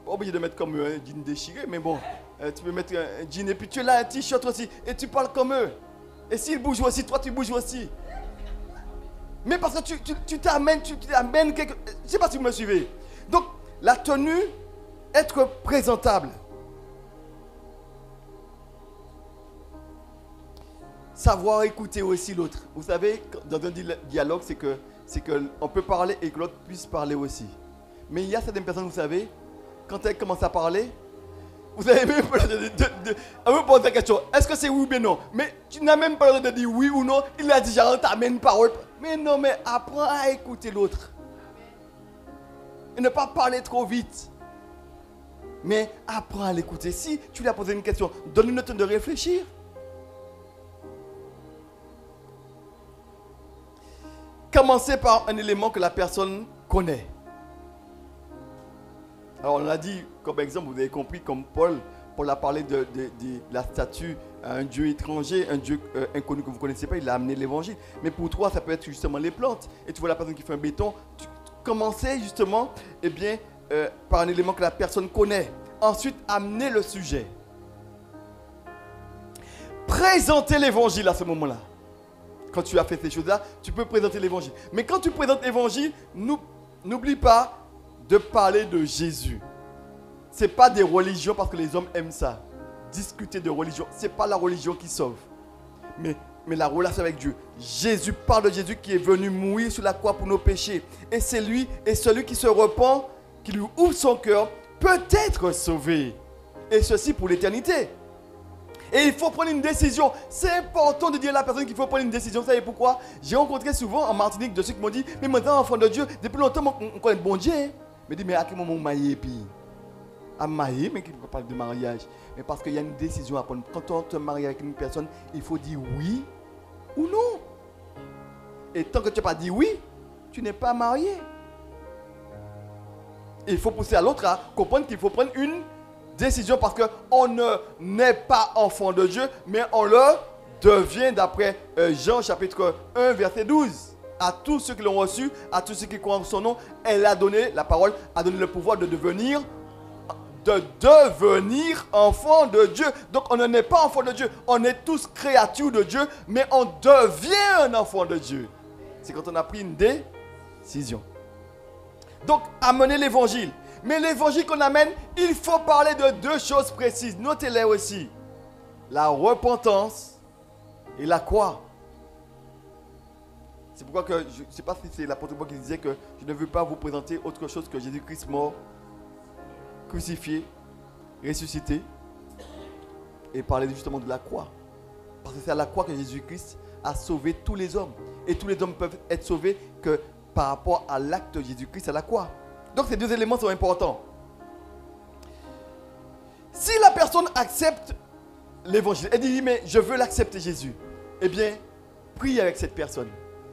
Pas obligé de mettre comme eux, un jean déchiré, mais bon. Tu peux mettre un jean et puis tu as là un t-shirt aussi. Et tu parles comme eux. Et s'ils bougent aussi, toi tu bouges aussi. Mais parce que tu t'amènes quelque... Je ne sais pas si vous me suivez. Donc, la tenue, être présentable. Savoir écouter aussi l'autre. Vous savez, dans un dialogue, c'est qu'on peut parler et que l'autre puisse parler aussi. Mais il y a certaines personnes, vous savez, quand elles commencent à parler, vous avez même pas le droit de poser la question, est-ce que c'est oui ou bien non? Mais tu n'as même pas le droit de dire oui ou non. Il a déjà entamé une parole. Mais non, mais apprends à écouter l'autre. Et ne pas parler trop vite. Mais apprends à l'écouter. Si tu lui as posé une question, donne-lui le temps de réfléchir. Commencez par un élément que la personne connaît. Alors on a dit, comme exemple, vous avez compris, comme Paul a parlé de la statue à un Dieu étranger, un Dieu inconnu que vous ne connaissez pas, il a amené l'évangile. Mais pour toi, ça peut être justement les plantes. Et tu vois la personne qui fait un béton, commencez justement par un élément que la personne connaît. Ensuite, amenez le sujet. Présentez l'évangile à ce moment-là. Quand tu as fait ces choses-là, tu peux présenter l'évangile. Mais quand tu présentes l'évangile, n'oublie pas de parler de Jésus. Ce n'est pas des religions parce que les hommes aiment ça. Discuter de religion, ce n'est pas la religion qui sauve. Mais la relation avec Dieu. Jésus parle de Jésus qui est venu mourir sur la croix pour nos péchés. Et c'est lui, et celui qui se repent, qui lui ouvre son cœur, peut être sauvé. Et ceci pour l'éternité. Et il faut prendre une décision. C'est important de dire à la personne qu'il faut prendre une décision. Vous savez pourquoi? J'ai rencontré souvent en Martinique de ceux qui m'ont dit, mais maintenant, enfant de Dieu, depuis longtemps, on connaît le bon Dieu. Hein? me dit, mais à quel moment vous mariez puis à marier, mais qui ne parle de mariage. Mais parce qu'il y a une décision à prendre. Quand on te marie avec une personne, il faut dire oui ou non. Et tant que tu n'as pas dit oui, tu n'es pas marié. Et il faut pousser à l'autre à comprendre qu'il faut prendre une décision parce qu'on n'est pas enfant de Dieu, mais on le devient d'après Jean chapitre 1 verset 12. À tous ceux qui l'ont reçu, à tous ceux qui croient en son nom, elle a donné, la parole a donné le pouvoir de devenir enfant de Dieu. Donc on ne n'est pas enfant de Dieu, on est tous créatures de Dieu, mais on devient un enfant de Dieu. C'est quand on a pris une décision. Donc amener l'évangile. Mais l'évangile qu'on amène, il faut parler de deux choses précises. Notez-les aussi. La repentance et la croix. C'est pourquoi que, je ne sais pas si c'est l'apôtre Paul qui disait que je ne veux pas vous présenter autre chose que Jésus-Christ mort, crucifié, ressuscité, et parler justement de la croix. Parce que c'est à la croix que Jésus-Christ a sauvé tous les hommes. Et tous les hommes peuvent être sauvés que par rapport à l'acte de Jésus-Christ à la croix. Donc ces deux éléments sont importants. Si la personne accepte l'évangile, elle dit mais je veux l'accepter Jésus, eh bien prie avec cette personne.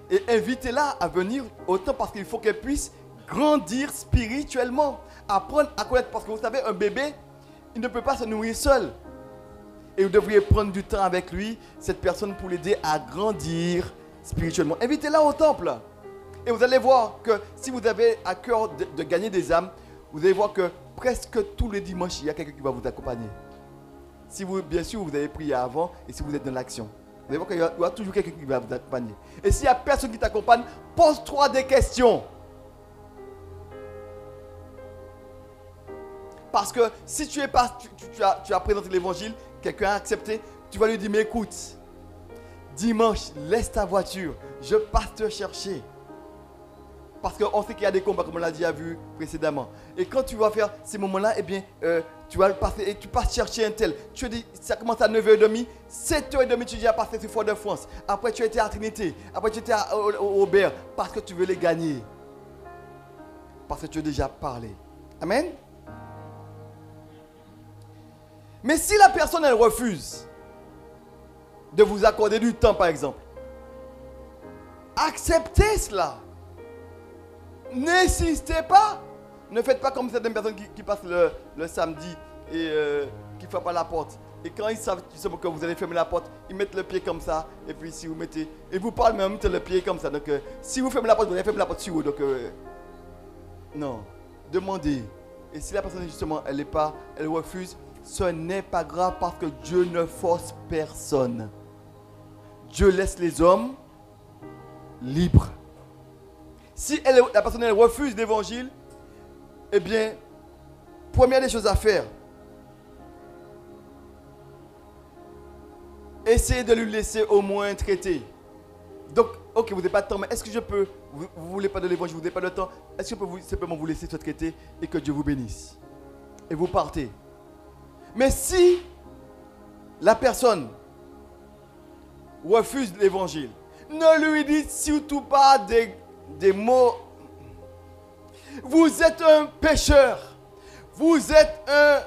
Et invitez-la à venir autant parce qu'il faut qu'elle puisse grandir spirituellement. Apprendre à connaître. Parce que vous savez, un bébé, il ne peut pas se nourrir seul. Et vous devriez prendre du temps avec lui, cette personne, pour l'aider à grandir spirituellement. Invitez-la au temple. Et vous allez voir que si vous avez à cœur de gagner des âmes, vous allez voir que presque tous les dimanches, il y a quelqu'un qui va vous accompagner. Si vous, bien sûr, vous avez prié avant et si vous êtes dans l'action. Vous allez voir qu'il y aura toujours quelqu'un qui va vous accompagner. Et s'il n'y a personne qui t'accompagne, pose-toi des questions. Parce que si tu as présenté l'évangile, quelqu'un a accepté, tu vas lui dire, mais écoute, dimanche, laisse ta voiture, je passe te chercher. Parce qu'on sait qu'il y a des combats, comme on l'a déjà vu précédemment. Et quand tu vas faire ces moments-là, eh bien, tu vas passer et tu passes chercher un tel. Tu te dis, ça commence à 9h30, 7h30, tu dis à passer sur Fort-de-France. Après, tu étais à Trinité. Après, tu étais au Aubert. Parce que tu veux les gagner. Parce que tu as déjà parlé. Amen. Mais si la personne, elle refuse de vous accorder du temps, par exemple, acceptez cela. N'insistez pas. Ne faites pas comme certaines personnes qui passent le samedi et qui ne frappent à la porte. Et quand ils savent que vous allez fermer la porte, ils mettent le pied comme ça. Et puis si vous mettez... Et vous parlez même de le pied comme ça. Donc si vous fermez la porte, vous allez fermer la porte sur vous. Donc non. Demandez. Et si la personne justement, elle refuse, ce n'est pas grave parce que Dieu ne force personne. Dieu laisse les hommes libres. Si la personne elle refuse l'évangile, eh bien, première des choses à faire, essayez de lui laisser au moins traiter. Donc, ok, vous n'avez pas de temps, mais est-ce que je peux, vous ne voulez pas de l'évangile, vous n'avez pas de temps, est-ce que je peux simplement vous laisser se traiter et que Dieu vous bénisse? Et vous partez. Mais si la personne refuse l'évangile, ne lui dites surtout pas des mots. Vous êtes un pécheur. Vous êtes un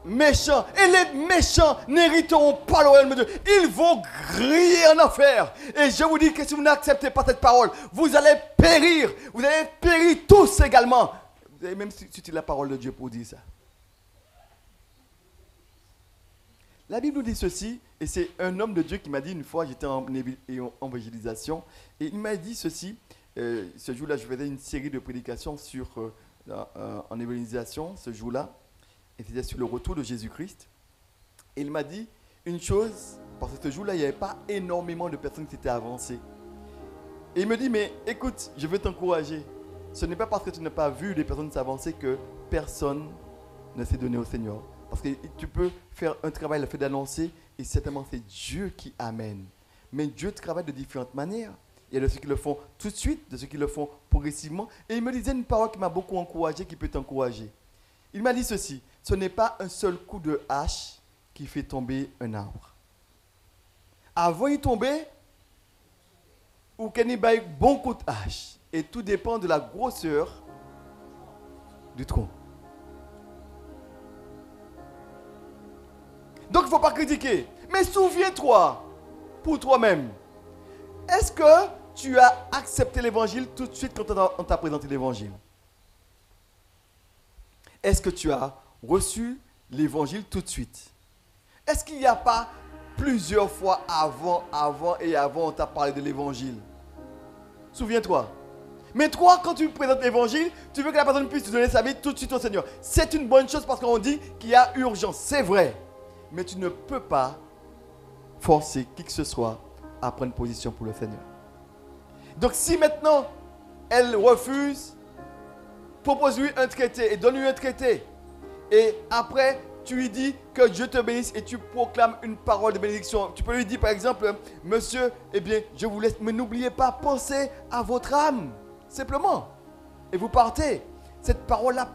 méchant. Et les méchants n'hériteront pas le royaume de Dieu. Ils vont griller en enfer. Et je vous dis que si vous n'acceptez pas cette parole, vous allez périr. Vous allez périr tous également. Vous avez même cité la parole de Dieu pour dire ça. La Bible nous dit ceci, et c'est un homme de Dieu qui m'a dit une fois, j'étais en évangélisation, et il m'a dit ceci. Ce jour-là, je faisais une série de prédications en évangélisation, ce jour-là, et c'était sur le retour de Jésus-Christ. Et il m'a dit une chose, parce que ce jour-là, il n'y avait pas énormément de personnes qui s'étaient avancées. Et il me dit, mais écoute, je veux t'encourager. Ce n'est pas parce que tu n'as pas vu des personnes s'avancer que personne ne s'est donné au Seigneur. Parce que tu peux faire un travail, le fait d'annoncer, et certainement c'est Dieu qui amène. Mais Dieu travaille de différentes manières. Il y a de ceux qui le font tout de suite, de ceux qui le font progressivement. Et il me disait une parole qui m'a beaucoup encouragé, qui peut t'encourager. Il m'a dit ceci, ce n'est pas un seul coup de hache qui fait tomber un arbre. Avant d'y tomber, ou qu'il y ait un bon coup de hache. Et tout dépend de la grosseur du trône. Donc il ne faut pas critiquer. Mais souviens-toi, pour toi-même, est-ce que tu as accepté l'évangile tout de suite quand on t'a présenté l'évangile? Est-ce que tu as reçu l'évangile tout de suite? Est-ce qu'il n'y a pas plusieurs fois avant, on t'a parlé de l'évangile? Souviens-toi. Mais toi, quand tu présentes l'évangile, tu veux que la personne puisse te donner sa vie tout de suite au Seigneur. C'est une bonne chose parce qu'on dit qu'il y a urgence. C'est vrai. Mais tu ne peux pas forcer qui que ce soit à prendre position pour le Seigneur. Donc si maintenant, elle refuse, propose-lui un traité et donne-lui un traité. Et après, tu lui dis que Dieu te bénisse et tu proclames une parole de bénédiction. Tu peux lui dire par exemple, monsieur, eh bien, je vous laisse, mais n'oubliez pas, pensez à votre âme. Simplement. Et vous partez. Cette parole-là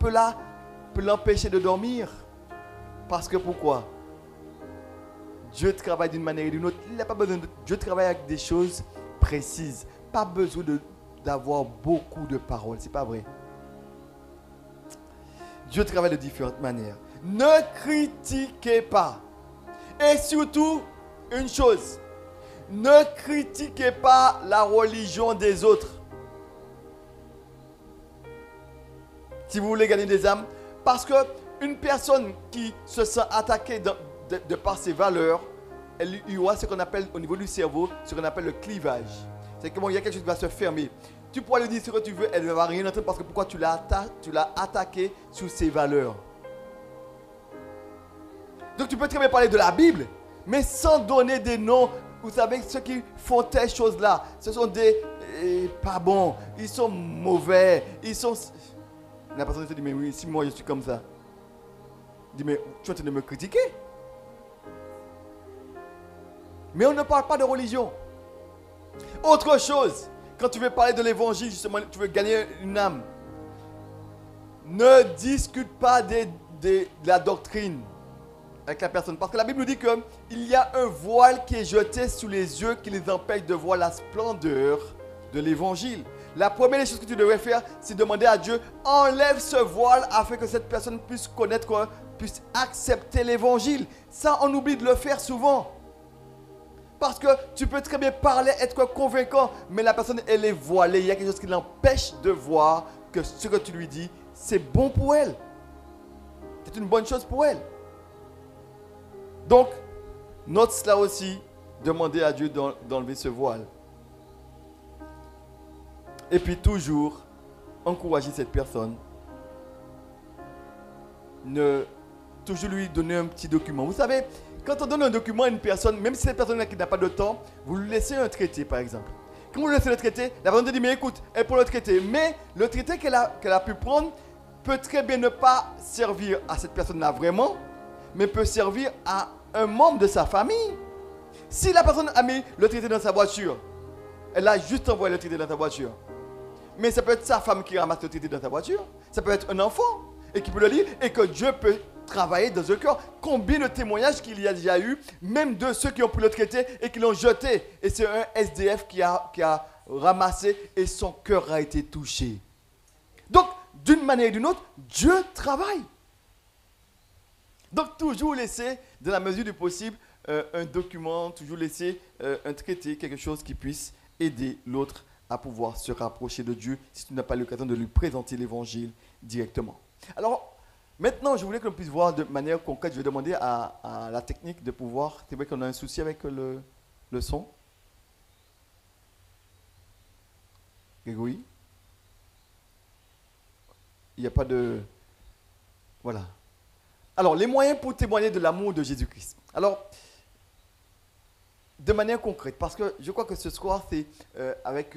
peut l'empêcher de dormir. Parce que pourquoi? Dieu travaille d'une manière et d'une autre. Il n'a pas besoin de... Dieu travaille avec des choses précises. Pas besoin d'avoir beaucoup de paroles. C'est pas vrai. Dieu travaille de différentes manières. Ne critiquez pas. Et surtout, une chose. Ne critiquez pas la religion des autres. Si vous voulez gagner des âmes. Parce qu'une personne qui se sent attaquée de par ses valeurs, il y aura ce qu'on appelle au niveau du cerveau, ce qu'on appelle le clivage. C'est que bon, il y a quelque chose qui va se fermer. Tu pourras lui dire ce que tu veux, elle ne va rien entendre parce que pourquoi tu l'as attaqué sur ses valeurs. Donc tu peux très bien parler de la Bible, mais sans donner des noms. Vous savez, ceux qui font telles choses-là, ce sont des pas bons, ils sont mauvais, ils sont... La personne se dit, mais oui, si moi je suis comme ça. Il dit, mais tu es en train de me critiquer. Mais on ne parle pas de religion. Autre chose, quand tu veux parler de l'évangile, justement, tu veux gagner une âme. Ne discute pas de la doctrine avec la personne. Parce que la Bible nous dit qu'il y a un voile qui est jeté sous les yeux qui les empêche de voir la splendeur de l'évangile. La première des choses que tu devrais faire, c'est demander à Dieu, enlève ce voile afin que cette personne puisse connaître, puisse accepter l'évangile. Ça, on oublie de le faire souvent. Parce que tu peux très bien parler, être convaincant, mais la personne, elle est voilée. Il y a quelque chose qui l'empêche de voir que ce que tu lui dis, c'est bon pour elle. C'est une bonne chose pour elle. Donc, note cela aussi, demander à Dieu d'enlever ce voile. Et puis toujours, encourager cette personne. Toujours lui donner un petit document. Vous savez, quand on donne un document à une personne, même si cette personne-là qui n'a pas de temps, vous lui laissez un traité par exemple. Quand vous lui laissez le traité, la personne te dit, mais écoute, elle prend le traité. Mais le traité qu'elle a pu prendre peut très bien ne pas servir à cette personne-là vraiment, mais peut servir à un membre de sa famille. Si la personne a mis le traité dans sa voiture, elle a juste envoyé le traité dans ta voiture. Mais ça peut être sa femme qui ramasse le traité dans ta voiture. Ça peut être un enfant et qui peut le lire et que Dieu peut travailler dans un cœur. Combien de témoignages qu'il y a déjà eu, même de ceux qui ont pris le traité et qui l'ont jeté. Et c'est un SDF qui a ramassé et son cœur a été touché. Donc, d'une manière ou d'une autre, Dieu travaille. Donc, toujours laisser, dans la mesure du possible, un document, toujours laisser un traité, quelque chose qui puisse aider l'autre à pouvoir se rapprocher de Dieu si tu n'as pas l'occasion de lui présenter l'évangile directement. Alors, maintenant, je voulais que l'on puisse voir de manière concrète. Je vais demander à la technique de pouvoir... C'est vrai qu'on a un souci avec le son. Grégory? Il n'y a pas de... Voilà. Alors, les moyens pour témoigner de l'amour de Jésus-Christ. Alors, de manière concrète, parce que je crois que ce soir, c'est avec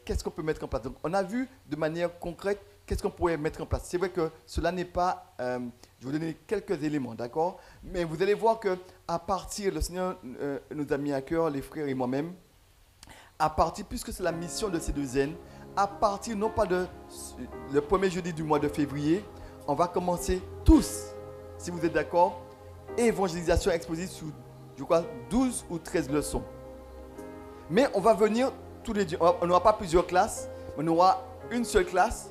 qu'est-ce qu'on peut mettre en place. Donc, on a vu de manière concrète qu'est-ce qu'on pourrait mettre en place. C'est vrai que cela n'est pas... je vais vous donner quelques éléments, d'accord? Mais vous allez voir qu'à partir, le Seigneur nous a mis à cœur, les frères et moi-même, à partir, puisque c'est la mission de ces deux N, à partir non pas le premier jeudi du mois de février, on va commencer tous, si vous êtes d'accord, évangélisation exposée sous, je crois, 12 ou 13 leçons. Mais on va venir tous les dieux. On n'aura pas plusieurs classes, on aura une seule classe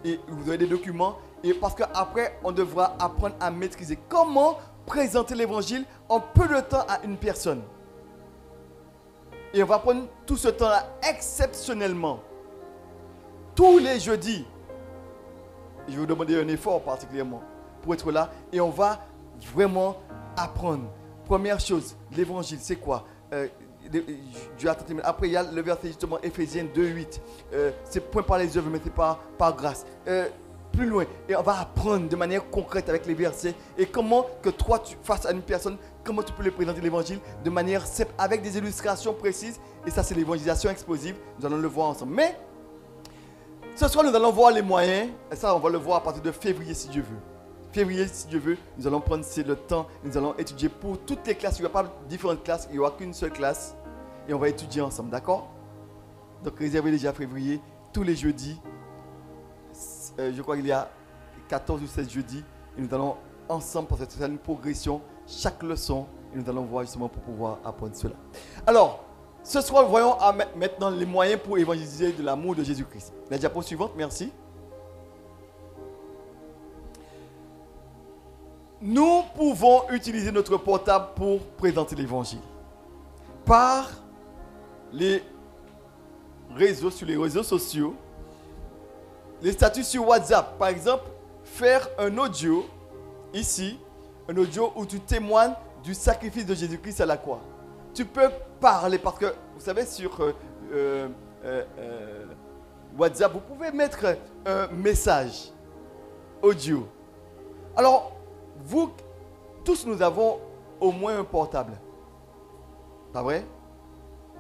et vous aurez des documents Et parce qu'après, on devra apprendre à maîtriser comment présenter l'évangile en peu de temps à une personne. Et on va prendre tout ce temps-là exceptionnellement. Tous les jeudis. Je vais vous demander un effort particulièrement pour être là. Et on va vraiment apprendre. Première chose, l'évangile, c'est quoi? Après, il y a le verset justement, Éphésiens 2:8. C'est point par les œuvres, mais c'est par grâce. Plus loin, et on va apprendre de manière concrète avec les versets et comment que toi, face à une personne, comment tu peux lui présenter l'évangile de manière simple, avec des illustrations précises. Et ça, c'est l'évangélisation explosive. Nous allons le voir ensemble. Mais ce soir, nous allons voir les moyens. Et ça, on va le voir à partir de février, si Dieu veut. Février, si Dieu veut, nous allons prendre le temps. Nous allons étudier pour toutes les classes. Il n'y aura pas différentes classes. Il n'y aura qu'une seule classe. Et on va étudier ensemble, d'accord? Donc, réservez déjà février, tous les jeudis. Je crois qu'il y a 14 ou 16 jeudis. Et nous allons ensemble, parce que c'est une progression, chaque leçon. Et nous allons voir justement pour pouvoir apprendre cela. Alors, ce soir, voyons maintenant les moyens pour évangéliser de l'amour de Jésus-Christ. La diapo suivante, merci. Nous pouvons utiliser notre portable pour présenter l'évangile. Par les réseaux, sur les réseaux sociaux, les statuts sur WhatsApp, par exemple, faire un audio, ici, un audio où tu témoignes du sacrifice de Jésus-Christ à la croix. Tu peux parler, parce que, vous savez, sur WhatsApp, vous pouvez mettre un message audio. Alors, vous, tous, nous avons au moins un portable. Pas vrai?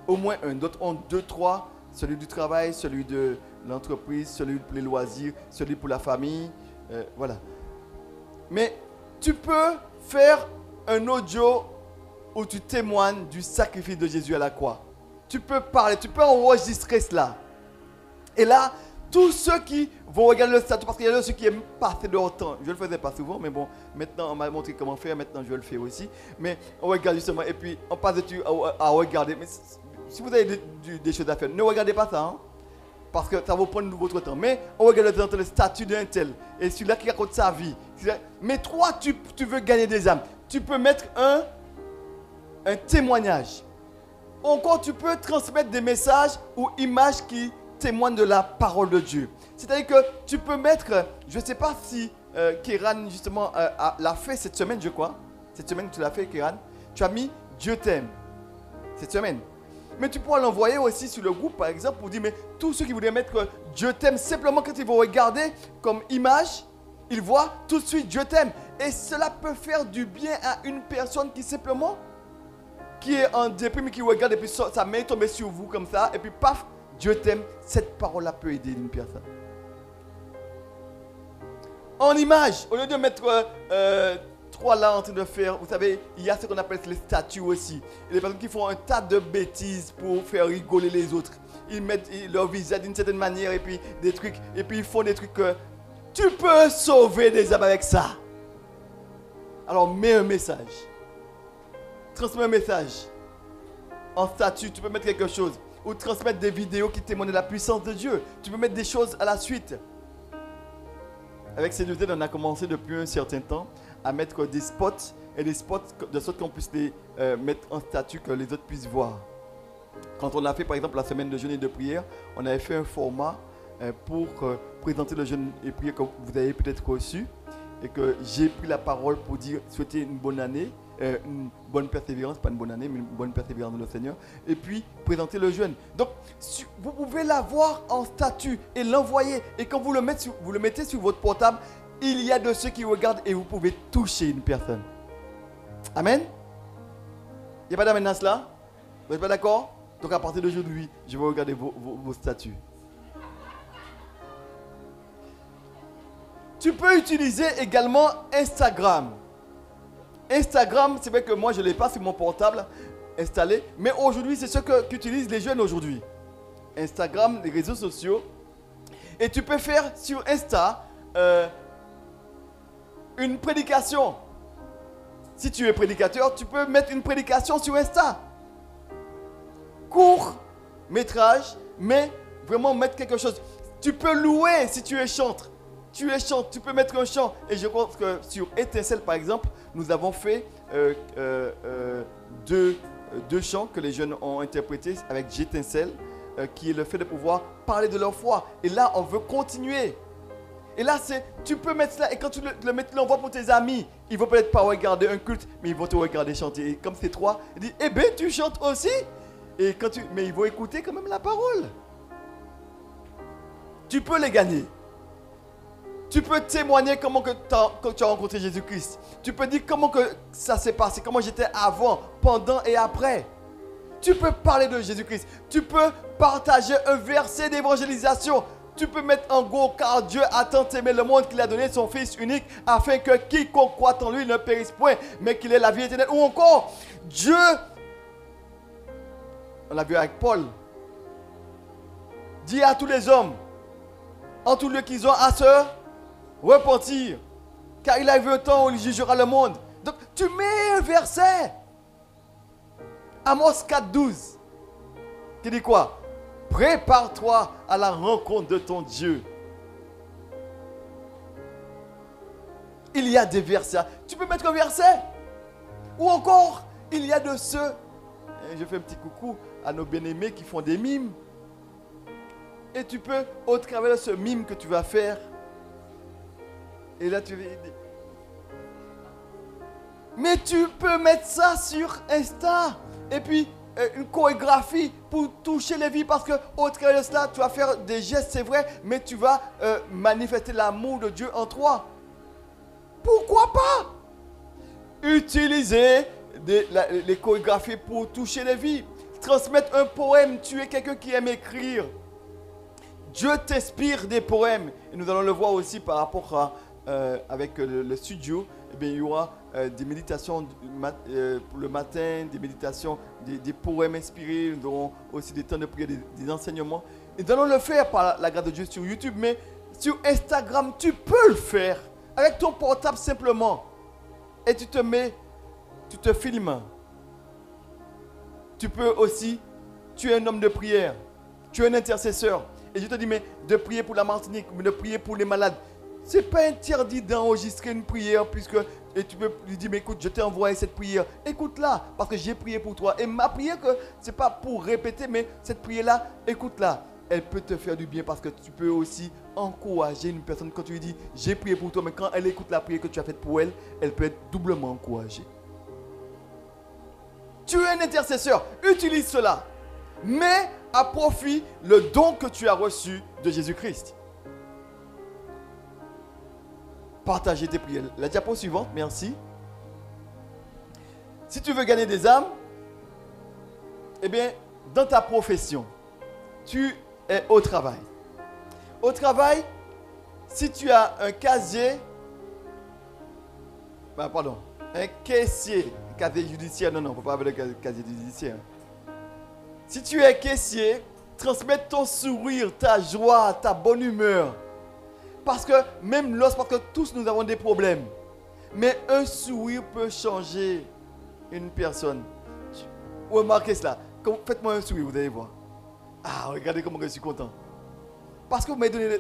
Au moins un. D'autres ont 2, 3. Celui du travail, celui de l'entreprise, celui pour les loisirs, celui pour la famille. Voilà. Mais tu peux faire un audio où tu témoignes du sacrifice de Jésus à la croix. Tu peux parler, tu peux enregistrer cela. Et là, tous ceux qui vont regarder le statut, parce qu'il y a ceux qui aiment passer leur temps. Je ne le faisais pas souvent, mais bon, maintenant on m'a montré comment faire, maintenant je vais le faire aussi. Mais on regarde justement, et puis on passe dessus à regarder. Mais si vous avez des choses à faire, ne regardez pas ça, hein, parce que ça va prendre votre temps. Mais on regarde le statut d'un tel, et celui-là qui raconte sa vie. Mais toi, tu veux gagner des âmes. Tu peux mettre un témoignage. Encore, tu peux transmettre des messages ou images qui témoignent de la parole de Dieu. C'est-à-dire que tu peux mettre, je ne sais pas si Kéran justement l'a fait cette semaine, je crois. Cette semaine, tu l'as fait, Kéran. Tu as mis Dieu t'aime cette semaine. Mais tu pourras l'envoyer aussi sur le groupe, par exemple, pour dire, mais tous ceux qui voudraient mettre Dieu t'aime, simplement quand ils vont regarder comme image, ils voient tout de suite Dieu t'aime. Et cela peut faire du bien à une personne qui simplement, qui est en déprime, qui regarde et puis sa main est tombée sur vous comme ça, et puis paf, Dieu t'aime. Cette parole-là peut aider une personne. En image, au lieu de mettre 3 là en train de faire, vous savez, il y a ce qu'on appelle les statues aussi. Et les personnes qui font un tas de bêtises pour faire rigoler les autres. Ils mettent leur visage d'une certaine manière et puis des trucs, et puis ils font des trucs que tu peux sauver des âmes avec ça. Alors mets un message. Transmets un message. En statut, tu peux mettre quelque chose. Ou transmettre des vidéos qui témoignent de la puissance de Dieu. Tu peux mettre des choses à la suite. Avec ces deux, on a commencé depuis un certain temps à mettre des spots et des spots de sorte qu'on puisse les mettre en statut, que les autres puissent voir. Quand on a fait par exemple la semaine de jeûne et de prière, on avait fait un format pour présenter le jeûne et prière que vous avez peut-être reçu, et que j'ai pris la parole pour dire souhaiter une bonne année, une bonne persévérance, pas une bonne année, mais une bonne persévérance dans le Seigneur, et puis présenter le jeûne. Donc vous pouvez l'avoir en statut et l'envoyer, et quand vous le mettez sur votre portable, il y a de ceux qui regardent et vous pouvez toucher une personne. Amen. Il n'y a pas d'amen dans cela? Vous n'êtes pas d'accord? Donc à partir d'aujourd'hui, je vais regarder vos statuts. Tu peux utiliser également Instagram. Instagram, c'est vrai que moi je ne l'ai pas sur mon portable installé, mais aujourd'hui c'est ce qu'utilisent les jeunes aujourd'hui. Instagram, les réseaux sociaux. Et tu peux faire sur Insta une prédication. Si tu es prédicateur, tu peux mettre une prédication sur Insta. Court métrage, mais vraiment mettre quelque chose. Tu peux louer si tu es chanteur. tu chantes, tu peux mettre un chant. Et je pense que sur Étincelle, par exemple, nous avons fait deux chants que les jeunes ont interprétés avec J'étincelle, qui est le fait de pouvoir parler de leur foi. Et là, on veut continuer. Et là, tu peux mettre cela. Et quand tu le l'envoies pour tes amis, ils vont peut-être pas regarder un culte, mais ils vont te regarder chanter. Et comme c'est toi, ils disent, eh bien, tu chantes aussi. Et mais ils vont écouter quand même la parole. Tu peux les gagner. Tu peux témoigner comment que tu as rencontré Jésus-Christ. Tu peux dire comment que ça s'est passé, comment j'étais avant, pendant et après. Tu peux parler de Jésus-Christ. Tu peux partager un verset d'évangélisation. Tu peux mettre en gros, car Dieu a tant aimé le monde qu'il a donné son Fils unique, afin que quiconque croit en lui ne périsse point, mais qu'il ait la vie éternelle. Ou encore, Dieu, on l'a vu avec Paul, dit à tous les hommes, en tout lieu qu'ils ont à se repentir, car il arrive un temps où il jugera le monde. Donc tu mets un verset, Amos 4,12, qui dit quoi? Prépare-toi à la rencontre de ton Dieu. Il y a des versets. Tu peux mettre un verset. Ou encore, il y a de ceux, je fais un petit coucou à nos bien-aimés qui font des mimes. Et tu peux, au travers de ce mime que tu vas faire, et là tu vas... Mais tu peux mettre ça sur Insta. Et puis, une chorégraphie pour toucher les vies, parce que au travers de cela, tu vas faire des gestes, c'est vrai, mais tu vas manifester l'amour de Dieu en toi. Pourquoi pas utiliser les chorégraphies pour toucher les vies, transmettre un poème. Tu es quelqu'un qui aime écrire. Dieu t'inspire des poèmes. Et nous allons le voir aussi par rapport à avec le studio. Eh bien, il y aura des méditations pour le matin, des méditations, des poèmes inspirés. Nous aurons aussi des temps de prière, des enseignements. Et nous allons le faire par la grâce de Dieu sur YouTube. Mais sur Instagram, tu peux le faire avec ton portable simplement. Et tu te filmes. Tu peux aussi, tu es un homme de prière. Tu es un intercesseur. Et je te dis, mais de prier pour la Martinique, mais de prier pour les malades. Ce n'est pas interdit d'enregistrer une prière, puisque et tu peux lui dire, mais écoute, je t'ai envoyé cette prière. Écoute-la, parce que j'ai prié pour toi. Et ma prière, ce n'est pas pour répéter, mais cette prière-là, écoute-la. Elle peut te faire du bien, parce que tu peux aussi encourager une personne. Quand tu lui dis, j'ai prié pour toi, mais quand elle écoute la prière que tu as faite pour elle, elle peut être doublement encouragée. Tu es un intercesseur, utilise cela. Mets à profit le don que tu as reçu de Jésus-Christ. Partagez tes prières. La diapo suivante, merci. Si tu veux gagner des âmes, eh bien, dans ta profession, tu es au travail. Au travail, si tu as un casier, un caissier, casier judiciaire, non, il ne faut pas avoir de casier judiciaire. Si tu es caissier, transmets ton sourire, ta joie, ta bonne humeur. Parce que même parce que tous nous avons des problèmes. Mais un sourire peut changer une personne. Remarquez cela. Faites-moi un sourire, vous allez voir. Ah, regardez comment je suis content. Parce que vous m'avez donné...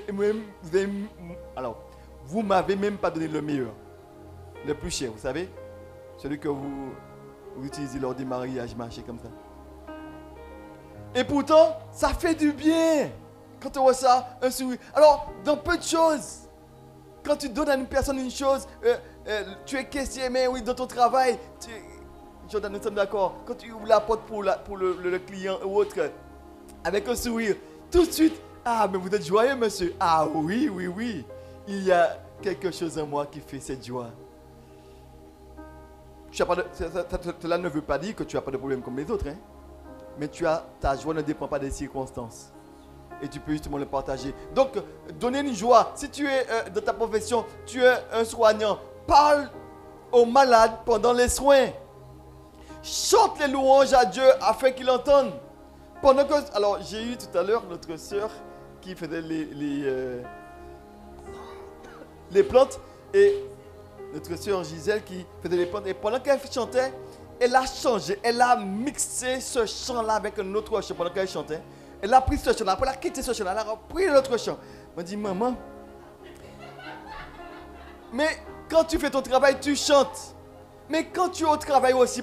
vous m'avez même pas donné le meilleur. Le plus cher, vous savez. Celui que vous utilisez lors des mariages, marcher comme ça. Et pourtant, ça fait du bien. Quand tu vois ça, un sourire. Alors, dans peu de choses, quand tu donnes à une personne une chose, tu es caissier, mais oui, dans ton travail, Jordan, nous sommes d'accord. Quand tu ouvres la porte pour le client ou autre, avec un sourire, tout de suite, ah, mais vous êtes joyeux, monsieur. Ah oui, oui, oui. Il y a quelque chose en moi qui fait cette joie. Cela ne veut pas dire que tu n'as pas de problème comme les autres, hein? Mais ta joie ne dépend pas des circonstances. Et tu peux justement le partager. Donc, donner une joie. Si tu es dans ta profession, tu es un soignant, parle aux malades pendant les soins. Chante les louanges à Dieu afin qu'il entende. Alors, j'ai eu tout à l'heure notre sœur qui faisait les plantes. Et notre sœur Gisèle qui faisait les plantes. Et pendant qu'elle chantait, elle a changé. Elle a mixé ce chant-là avec un autre chant pendant qu'elle chantait. Elle a pris ce chant-là. Après, elle a quitté ce chant-là. Elle a repris l'autre chant. Elle m'a dit, maman, Mais quand tu fais ton travail, tu chantes. Mais quand tu es au travail aussi,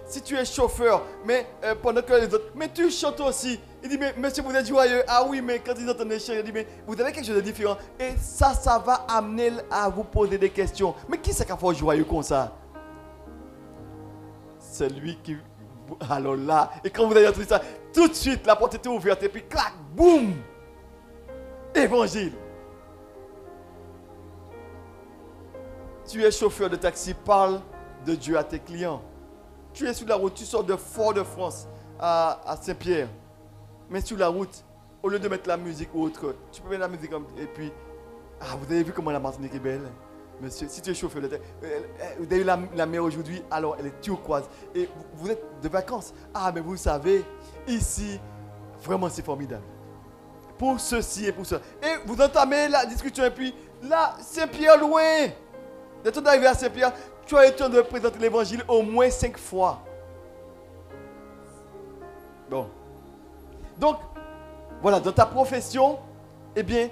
si tu es chauffeur, mais pendant que les autres, mais tu chantes aussi. Il dit, mais monsieur, vous êtes joyeux. Ah oui, mais quand ils entendent chanter, il dit, mais vous avez quelque chose de différent. Et ça va amener à vous poser des questions. Mais qui c'est qui a fait joyeux comme ça? C'est lui qui... Alors là, et quand vous avez entendu ça, tout de suite, la porte était ouverte et puis clac, boum, évangile. Tu es chauffeur de taxi, parle de Dieu à tes clients. Tu es sur la route, tu sors de Fort-de-France à Saint-Pierre. Mais sur la route, au lieu de mettre la musique ou autre, tu peux mettre la musique et puis, vous avez vu comment la Martinique est belle? Monsieur, si tu es chauffeur de taxi, vous avez eu la mer aujourd'hui, alors elle est turquoise. Et vous êtes de vacances. Ah, mais vous savez, ici, vraiment c'est formidable. Pour ceci et pour cela. Et vous entamez la discussion et puis, là, Saint-Pierre loin. Dès que tu es arrivé à Saint-Pierre, tu as eu le temps de présenter l'évangile au moins 5 fois. Bon. Donc, voilà, dans ta profession, eh bien,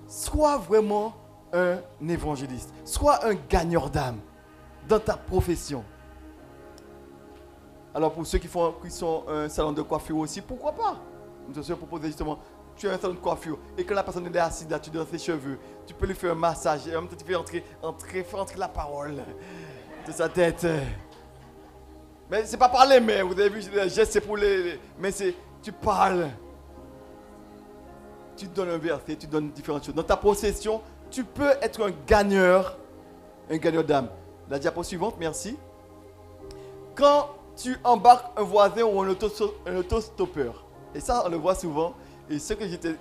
sois vraiment un évangéliste. Sois un gagneur d'âme dans ta profession. Alors, pour ceux qui sont un salon de coiffure aussi, pourquoi pas? Je te propose justement, tu as un salon de coiffure et que la personne est assise là, tu donnes ses cheveux, tu peux lui faire un massage et en même temps tu fais entrer la parole de sa tête. Mais c'est pas par les mains, vous avez vu, les gestes c'est pour mais tu parles. Tu donnes un verset, tu donnes différentes choses. Dans ta possession, tu peux être un gagneur d'âme. La diapo suivante, merci. Quand tu embarques un voisin ou un autostoppeur, et ça on le voit souvent, et ce que j'étais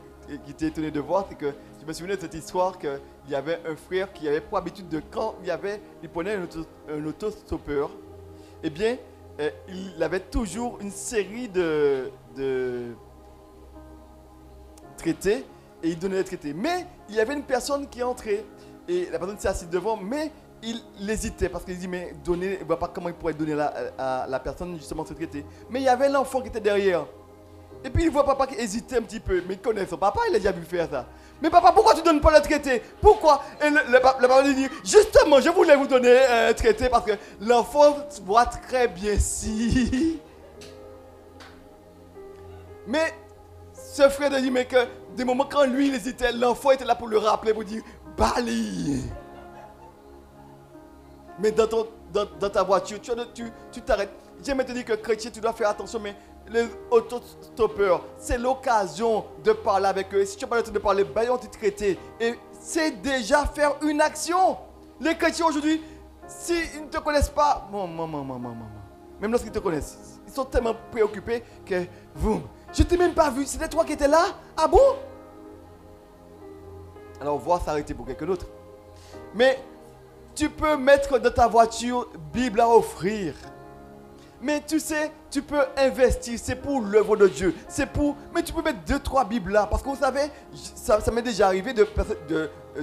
étonné de voir, c'est que je me souvenais de cette histoire qu'il y avait un frère qui avait pour habitude de, quand il prenait un autostoppeur, eh bien, il avait toujours une série de traités et il donnait les traités. Mais il y avait une personne qui entrait et la personne s'est assise devant, mais il hésitait parce qu'il dit, mais il ne voit pas comment il pourrait donner à la personne justement ce traité. Mais il y avait l'enfant qui était derrière. Et puis il voit papa qui hésitait un petit peu, mais il connaît son papa, il a déjà vu faire ça. Mais papa, pourquoi tu ne donnes pas le traité? Pourquoi? Et le papa lui dit, justement, je voulais vous donner un traité parce que l'enfant voit très bien si. Mais ce frère dit, mais que des moments quand lui il hésitait, l'enfant était là pour le rappeler, pour dire, Bali. Mais dans ta voiture, tu t'arrêtes. J'aime te dire que chrétien, tu dois faire attention, mais les autostoppeurs, c'est l'occasion de parler avec eux. Et si tu n'as pas le temps de parler, baillons tes traités. Et c'est déjà faire une action. Les chrétiens aujourd'hui, s'ils ne te connaissent pas, même lorsqu'ils te connaissent, ils sont tellement préoccupés que, je ne t'ai même pas vu, c'était toi qui étais là? Ah bon? Alors on va s'arrêter pour quelqu'un d'autre. Mais tu peux mettre dans ta voiture Bible à offrir. Mais tu sais, tu peux investir, c'est pour l'œuvre de Dieu. Mais tu peux mettre 2-3 Bibles là. Parce que vous savez, ça m'est déjà arrivé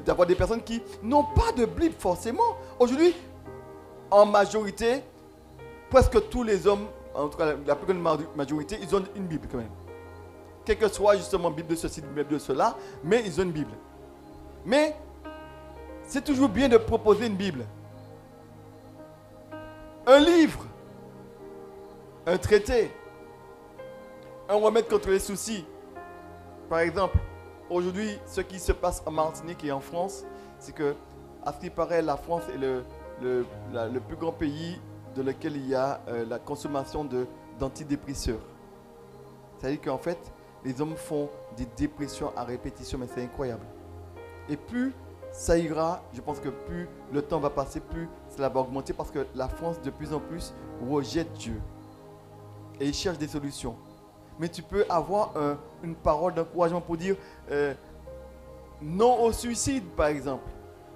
d'avoir des personnes qui n'ont pas de Bible forcément. Aujourd'hui, en majorité, presque tous les hommes, en tout cas la plus grande majorité, ils ont une Bible quand même. Quel que soit justement Bible de ceci, Bible de cela, mais ils ont une Bible. Mais c'est toujours bien de proposer une Bible. Un livre. Un traité, un remède contre les soucis. Par exemple, aujourd'hui, ce qui se passe en Martinique et en France, c'est que, à ce qui paraît, la France est le plus grand pays dans lequel il y a la consommation d'antidépresseurs. C'est-à-dire qu'en fait, les hommes font des dépressions à répétition, mais c'est incroyable. Et plus ça ira, je pense que plus le temps va passer, plus cela va augmenter parce que la France, de plus en plus, rejette Dieu. Et il cherche des solutions. Mais tu peux avoir une parole d'encouragement pour dire non au suicide, par exemple.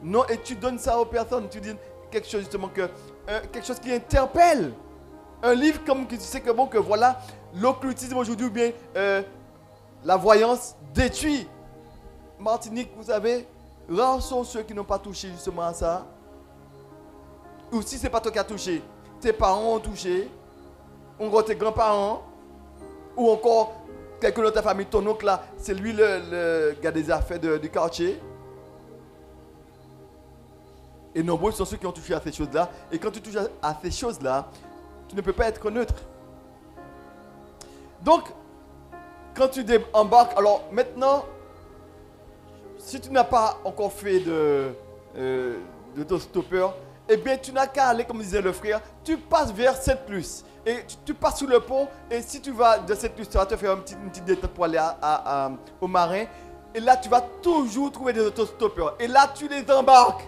Non, et tu donnes ça aux personnes. Tu dis quelque chose justement quelque chose qui interpelle. Un livre comme que tu sais que que voilà, l'occultisme aujourd'hui ou bien la voyance détruit. Martinique, vous savez, rares sont ceux qui n'ont pas touché justement à ça. Ou si ce n'est pas toi qui as touché, tes parents ont touché. Ou tes grands-parents, ou encore quelqu'un de ta famille, ton oncle là, c'est lui le gars des affaires du quartier. Et nombreux sont ceux qui ont touché à ces choses-là. Et quand tu touches à ces choses-là, tu ne peux pas être neutre. Donc, quand tu embarques, alors maintenant, si tu n'as pas encore fait d'autostoppeur, eh bien tu n'as qu'à aller, comme disait le frère, tu passes vers 7+. Et tu passes sous le pont, et si tu vas de 7+, tu vas te faire une petite détente pour aller au marin. Et là, tu vas toujours trouver des autostoppeurs. Et là, tu les embarques.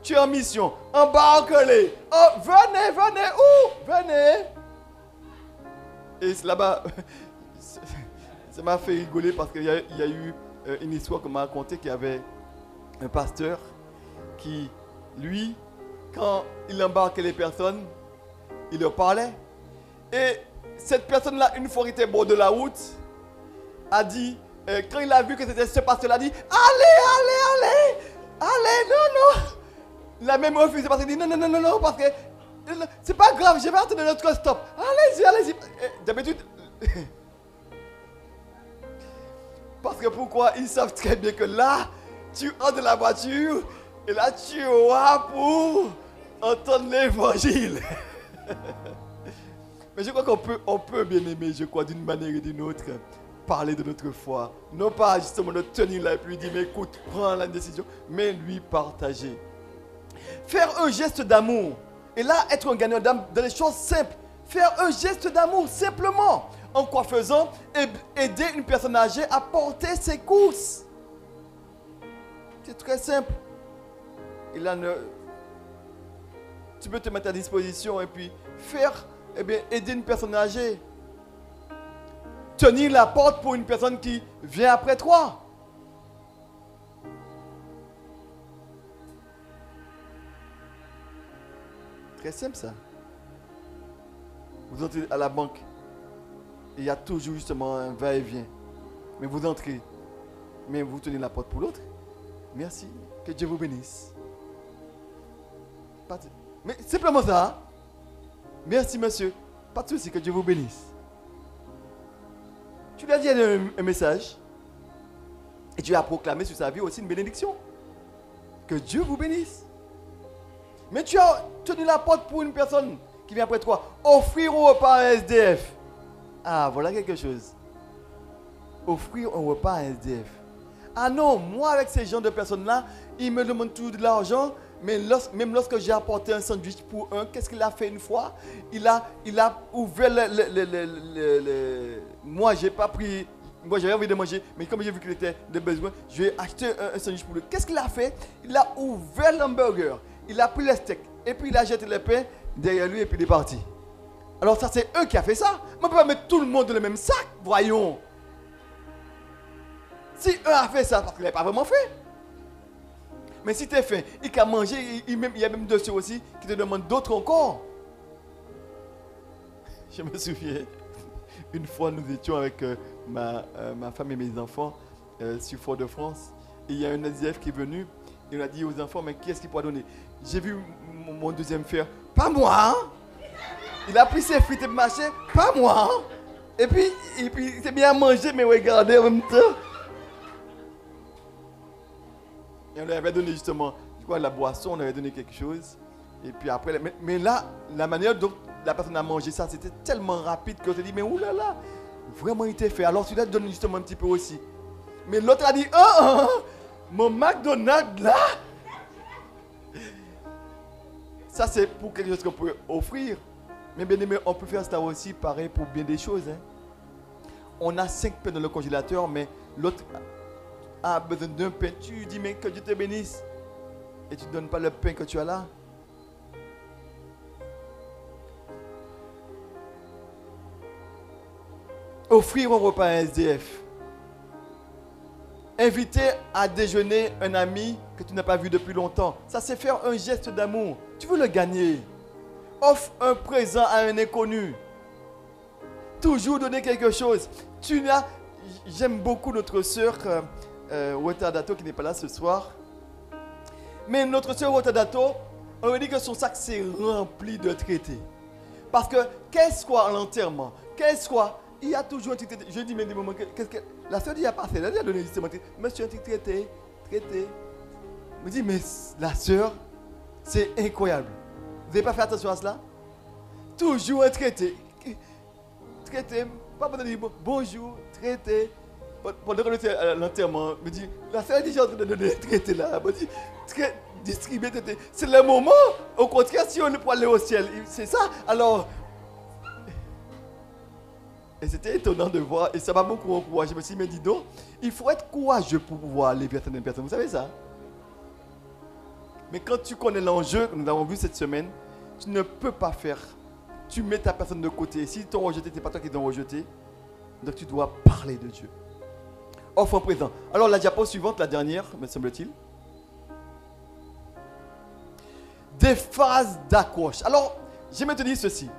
Tu es en mission. Embarque-les. Oh, venez, venez. Où? Venez. Et là-bas, ça m'a fait rigoler parce qu'il y a eu une histoire qu'on m'a racontée qu'il y avait un pasteur qui, lui, quand il embarquait les personnes, il leur parlait. Et cette personne-là, une fois qu'il était au bord de la route, a dit, quand il a vu que c'était ce pasteur-là, a dit, allez, non. Il a même refusé parce qu'il dit, non, parce que c'est pas grave, je vais attendre notre stop. Allez-y. D'habitude, parce que pourquoi? Ils savent très bien que là, tu entres dans la voiture et là, tu auras pour entendre l'évangile. Mais je crois qu'on peut bien aimer, je crois, d'une manière ou d'une autre, parler de notre foi. Non pas justement de tenir là et puis dire, mais écoute, prends la décision, mais lui partager. Faire un geste d'amour. Et là, être un gagnant d'âme dans les choses simples. Faire un geste d'amour, simplement. En quoi faisant? Aider une personne âgée à porter ses courses. C'est très simple. Et là, tu peux te mettre à disposition et puis aider une personne âgée. Tenir la porte pour une personne qui vient après toi. Très simple ça. Vous entrez à la banque. Il y a toujours justement un va-et-vient. Mais vous entrez. Mais vous tenez la porte pour l'autre. Merci. Que Dieu vous bénisse. Mais simplement ça. Merci monsieur. Pas de souci. Que Dieu vous bénisse. Tu lui as dit un message. Et tu as proclamé sur sa vie aussi une bénédiction. Que Dieu vous bénisse. Mais tu as tenu la porte pour une personne qui vient après toi. Offrir un repas à un SDF. Ah, voilà quelque chose. Offrir un repas à un SDF. Ah non, moi avec ces gens de personnes-là, ils me demandent toujours de l'argent. Mais même lorsque j'ai apporté un sandwich pour un, qu'est-ce qu'il a fait une fois? Il a ouvert moi, j'ai pas pris. Moi, j'avais envie de manger, mais comme j'ai vu qu'il était de besoin, je vais acheter un sandwich pour lui. Qu'est-ce qu'il a fait? Il a ouvert l'hamburger. Il a pris les steaks. Et puis il a jeté les pains derrière lui et puis il est parti. Alors ça, c'est eux qui a fait ça. Mais on ne peut pas mettre tout le monde dans le même sac. Voyons. Si eux a fait ça, parce qu'il n'a pas vraiment fait. Mais si tu es faim, il a mangé, il y a même d'autres aussi qui te demandent d'autres encore. Je me souviens, une fois nous étions avec ma femme et mes enfants sur Fort-de-France. Et il y a un SDF qui est venu. Il a dit aux enfants, mais qui est-ce qui pourra donner? J'ai vu mon deuxième frère, pas moi. Hein? Il a pris ses frites et marché, pas moi. Hein? Et puis il s'est bien mangé, mais regardez en même temps. Et on lui avait donné justement, je crois, la boisson, on avait donné quelque chose. Et puis après, mais là, la manière dont la personne a mangé ça, c'était tellement rapide qu'on s'est dit, mais oulala, vraiment il était fait. Alors tu lui as donné justement un petit peu aussi. Mais l'autre a dit, mon McDonald's là. Ça c'est pour quelque chose qu'on peut offrir. Mais bien aimé, on peut faire ça aussi pareil pour bien des choses. Hein. On a 5 pains dans le congélateur, mais l'autre a besoin d'un pain. Tu lui dis, mais que Dieu te bénisse. Et tu ne donnes pas le pain que tu as là. Offrir un repas à un SDF. Inviter à déjeuner un ami que tu n'as pas vu depuis longtemps. Ça, c'est faire un geste d'amour. Tu veux le gagner. Offre un présent à un inconnu. Toujours donner quelque chose. J'aime beaucoup notre sœur Wetadato qui n'est pas là ce soir. Mais notre sœur Wetadato, on lui dit que son sac s'est rempli de traités. Parce que, qu'est-ce quoi l'enterrement? Qu'est-ce quoi? Il y a toujours un petit traité. Je dis, mais des moments, la sœur dit, il n'y a pas assez. Elle a donné justement, monsieur, un petit traité. Je me dis, mais la sœur, C'est incroyable. Vous n'avez pas fait attention à cela? Toujours un traité. Traité, pas pendant dire bonjour, traité. Pendant qu'on était à l'enterrement, me dit, la sœur est déjà en train de donner le traité là. Me dit, distribuer traité. C'est le moment, au contraire, si on peut aller au ciel. C'est ça. Alors, et c'était étonnant de voir, et ça m'a beaucoup encouragé. Je me suis dit, mais dis donc, il faut être courageux pour pouvoir aller vers certaines personnes. Vous savez ça? Mais quand tu connais l'enjeu, que nous avons vu cette semaine, tu ne peux pas faire. Tu mets ta personne de côté. Si t'ont rejeté, ce n'est pas toi qui t'ont rejeté. Donc tu dois parler de Dieu. Offre présent. Alors la diapo suivante, la dernière, me semble-t-il. Des phrases d'accroche. Alors, je vais te dire ceci.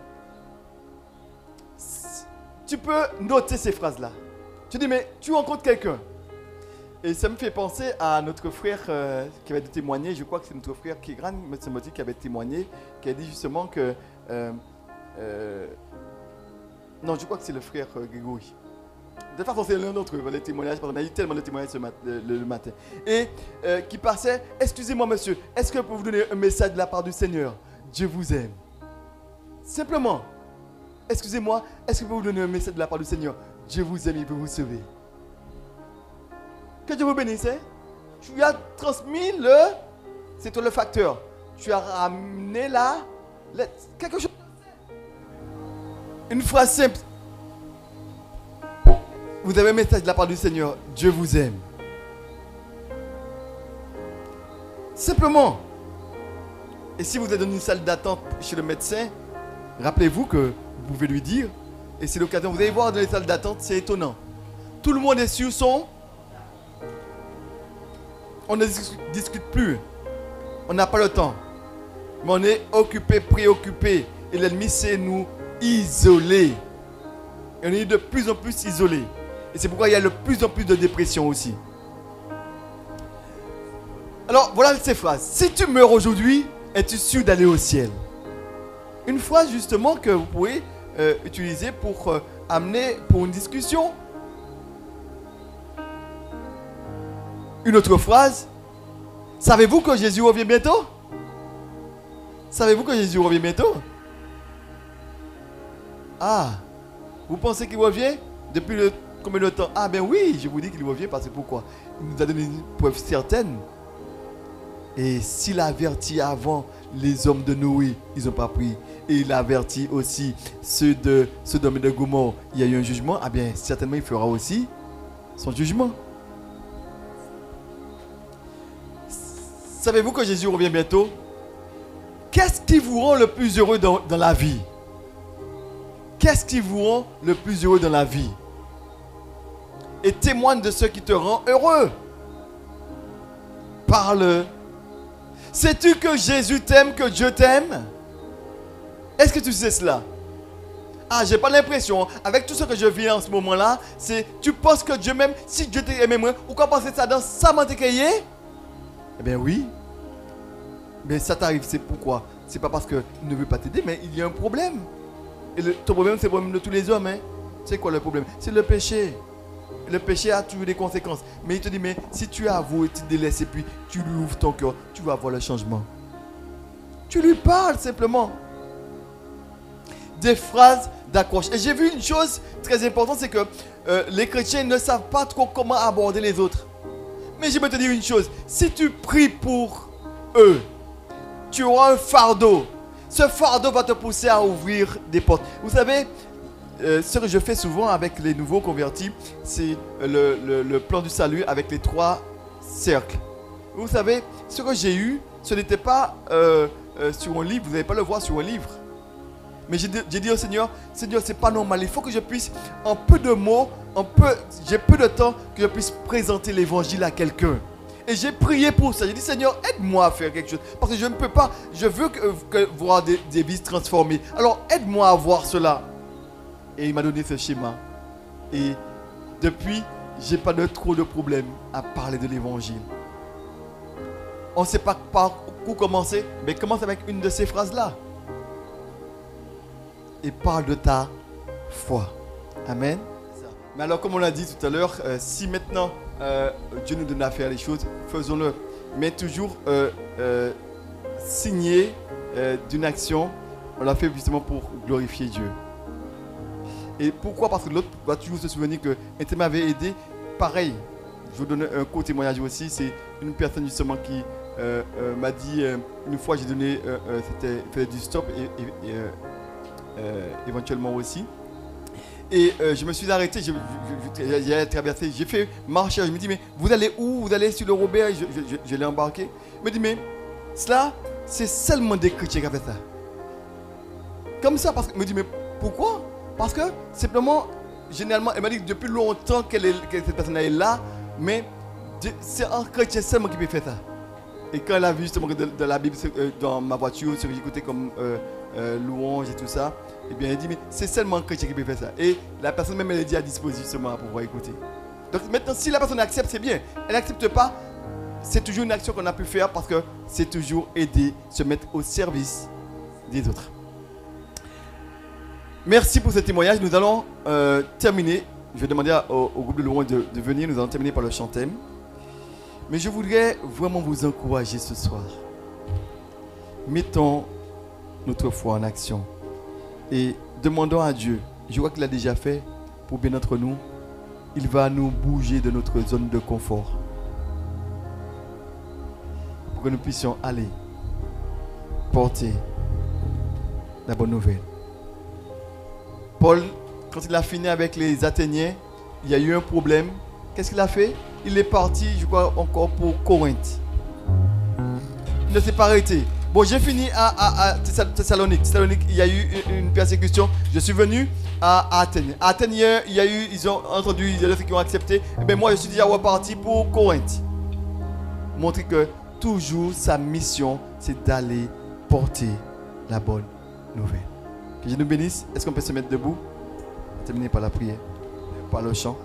Tu peux noter ces phrases-là. Tu dis, mais tu rencontres quelqu'un. Et ça me fait penser à notre frère qui avait témoigné. Je crois que c'est notre frère Kigran, me semble-t-il, qui avait témoigné, qui a dit justement que... non, je crois que c'est le frère Grégory. De toute façon, c'est l'un d'entre eux, les témoignages, parce qu'on a eu tellement de témoignages le matin. Et qui passait, excusez-moi monsieur, est-ce que je peux vous donner un message de la part du Seigneur? Dieu vous aime. Simplement, excusez-moi, est-ce que je peux vous donner un message de la part du Seigneur? Dieu vous aime, il peut vous sauver. Que Dieu vous bénisse. Hein? Tu as transmis c'est toi le facteur. Tu as ramené quelque chose. Une phrase simple. Vous avez un message de la part du Seigneur. Dieu vous aime. Simplement. Et si vous êtes dans une salle d'attente chez le médecin, rappelez-vous que vous pouvez lui dire. Et c'est l'occasion. Vous allez voir dans les salles d'attente, c'est étonnant. Tout le monde est sur son. On ne discute plus. On n'a pas le temps. Mais on est occupé, préoccupé. Et l'ennemi sait nous isoler. Et on est de plus en plus isolé. Et c'est pourquoi il y a de plus en plus de dépression aussi. Alors, voilà ces phrases. Si tu meurs aujourd'hui, es-tu sûr d'aller au ciel? Une phrase justement que vous pouvez utiliser pour amener pour une discussion. Une autre phrase. Savez-vous que Jésus revient bientôt? Savez-vous que Jésus revient bientôt? Ah, vous pensez qu'il revient depuis combien de temps? Ah ben oui, je vous dis qu'il revient parce que pourquoi? Il nous a donné une preuve certaine. Et s'il avertit avant les hommes de Noé, ils n'ont pas pris. Et il avertit aussi ceux de Sodome et de Gomorrhe. Il y a eu un jugement. Ah bien, certainement il fera aussi son jugement. Savez-vous que Jésus revient bientôt? Qu'est-ce qui vous rend le plus heureux dans la vie? Qu'est-ce qui vous rend le plus heureux dans la vie? Et témoigne de ce qui te rend heureux. Parle. Sais-tu que Jésus t'aime, que Dieu t'aime? Est-ce que tu sais cela? Ah, j'ai pas l'impression. Avec tout ce que je vis en ce moment-là, c'est tu penses que Dieu m'aime? Si Dieu t'aime, ou quoi penser ça dans sa mantécaillée? Eh bien oui. Mais ça t'arrive, c'est pourquoi? C'est pas parce qu'il ne veut pas t'aider, mais il y a un problème. Et ton problème, c'est le problème de tous les hommes. Hein? C'est quoi le problème? C'est le péché. Et le péché a toujours des conséquences. Mais il te dit, mais si tu avoues et tu te délaisses et puis tu lui ouvres ton cœur, tu vas voir le changement. Tu lui parles simplement. Des phrases d'accroche. Et j'ai vu une chose très importante, c'est que les chrétiens ne savent pas trop comment aborder les autres. Mais je vais te dire une chose. Si tu pries pour eux, tu auras un fardeau. Ce fardeau va te pousser à ouvrir des portes. Vous savez, ce que je fais souvent avec les nouveaux convertis, c'est le plan du salut avec les 3 cercles. Vous savez, ce que j'ai eu, ce n'était pas sur un livre. Vous n'allez pas le voir sur un livre. Mais j'ai dit au Seigneur, Seigneur, c'est pas normal. Il faut que je puisse, en peu de mots, j'ai peu de temps, que je puisse présenter l'évangile à quelqu'un. Et j'ai prié pour ça. J'ai dit, Seigneur, aide-moi à faire quelque chose. Parce que je ne peux pas, je veux voir des vies transformées. Alors, aide-moi à voir cela. Et il m'a donné ce schéma. Et depuis, je n'ai pas trop de problèmes à parler de l'évangile. On ne sait pas par où commencer, mais commence avec une de ces phrases-là. Et parle de ta foi. Amen. Mais alors, comme on l'a dit tout à l'heure, si maintenant Dieu nous donne à faire les choses, faisons-le. Mais toujours signé d'une action, on l'a fait justement pour glorifier Dieu. Et pourquoi? Parce que l'autre va toujours se souvenir que Intel m'avait aidé. Pareil, je vous donne un court témoignage aussi. C'est une personne justement qui m'a dit, une fois j'ai donné, c'était fait du stop et éventuellement aussi. Et je me suis arrêté, j'ai traversé, j'ai fait marcher. Je me dis, mais vous allez où? Vous allez sur le Robert? Je l'ai embarqué. Je me dis, mais cela, c'est seulement des chrétiens qui ont fait ça. Comme ça, parce que je me dis, mais pourquoi? Parce que simplement, généralement, elle m'a dit que depuis longtemps que cette personne est là, mais c'est un chrétien seulement qui peut faire ça. Et quand elle a vu justement que dans la Bible, dans ma voiture, ce que j'écoutais comme louange et tout ça, eh bien, elle dit, mais c'est seulement un chrétien qui peut faire ça. Et la personne même, elle est dit à disposition justement pour pouvoir écouter. Donc maintenant, si la personne accepte, c'est bien. Elle n'accepte pas, c'est toujours une action qu'on a pu faire parce que c'est toujours aider, se mettre au service des autres. Merci pour ce témoignage. Nous allons terminer. Je vais demander au groupe de louanges de venir. Nous allons terminer par le chant thème. Mais je voudrais vraiment vous encourager ce soir. Mettons notre foi en action. Et demandons à Dieu, je vois qu'il a déjà fait pour bien d'entre nous, il va nous bouger de notre zone de confort. Pour que nous puissions aller porter la bonne nouvelle. Paul, quand il a fini avec les Athéniens, il y a eu un problème. Qu'est-ce qu'il a fait? Il est parti, je crois, encore pour Corinthe. Il ne s'est pas arrêté. Bon, j'ai fini à Thessalonique. Thessalonique, il y a eu une persécution. Je suis venu à Athènes. À Athènes, il y a eu, ils ont entendu, il y a d'autres qui ont accepté. Et bien moi, je suis déjà reparti pour Corinthe. Montrer que toujours sa mission, c'est d'aller porter la bonne nouvelle. Que Dieu nous bénisse. Est-ce qu'on peut se mettre debout? On va terminer par la prière, par le chant.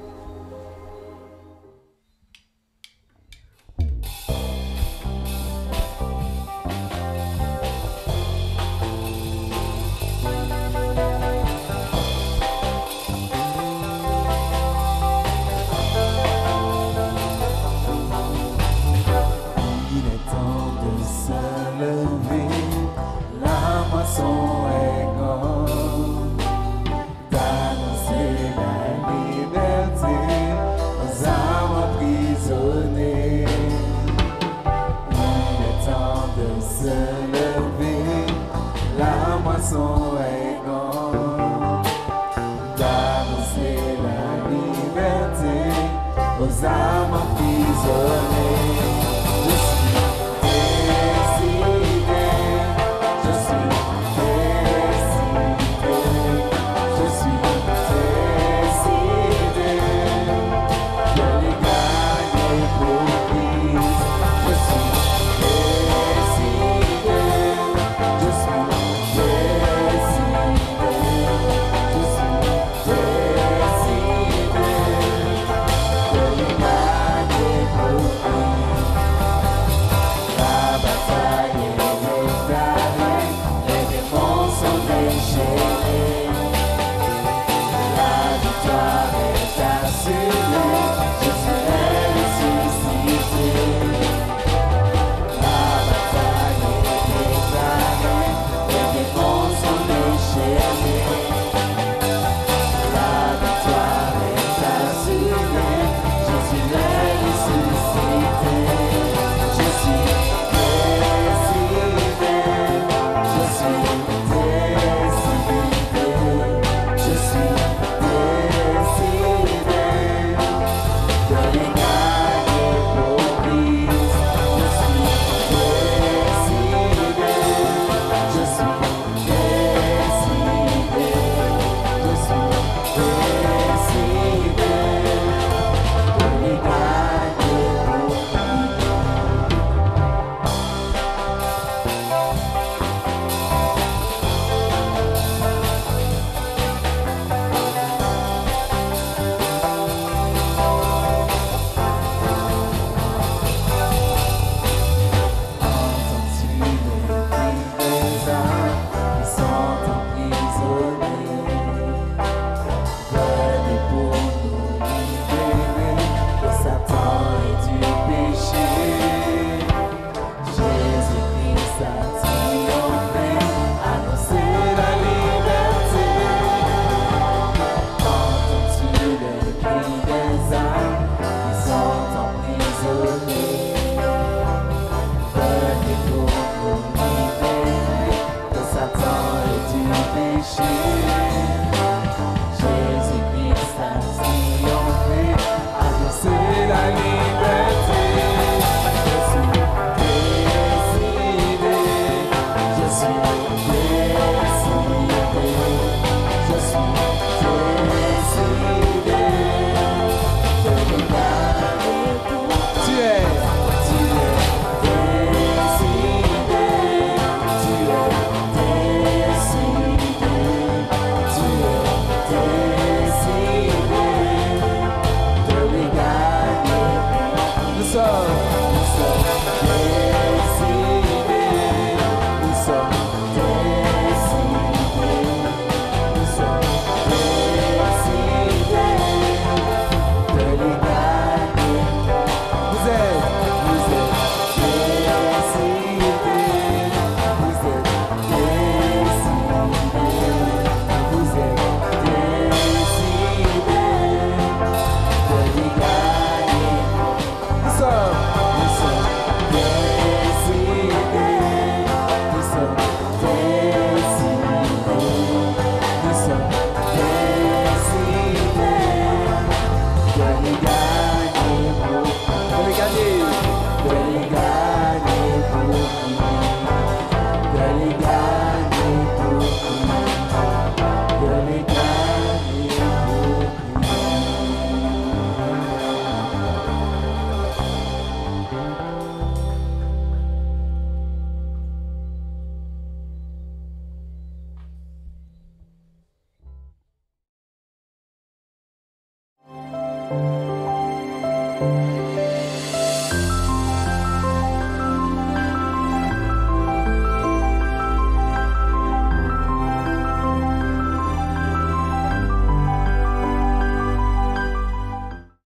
So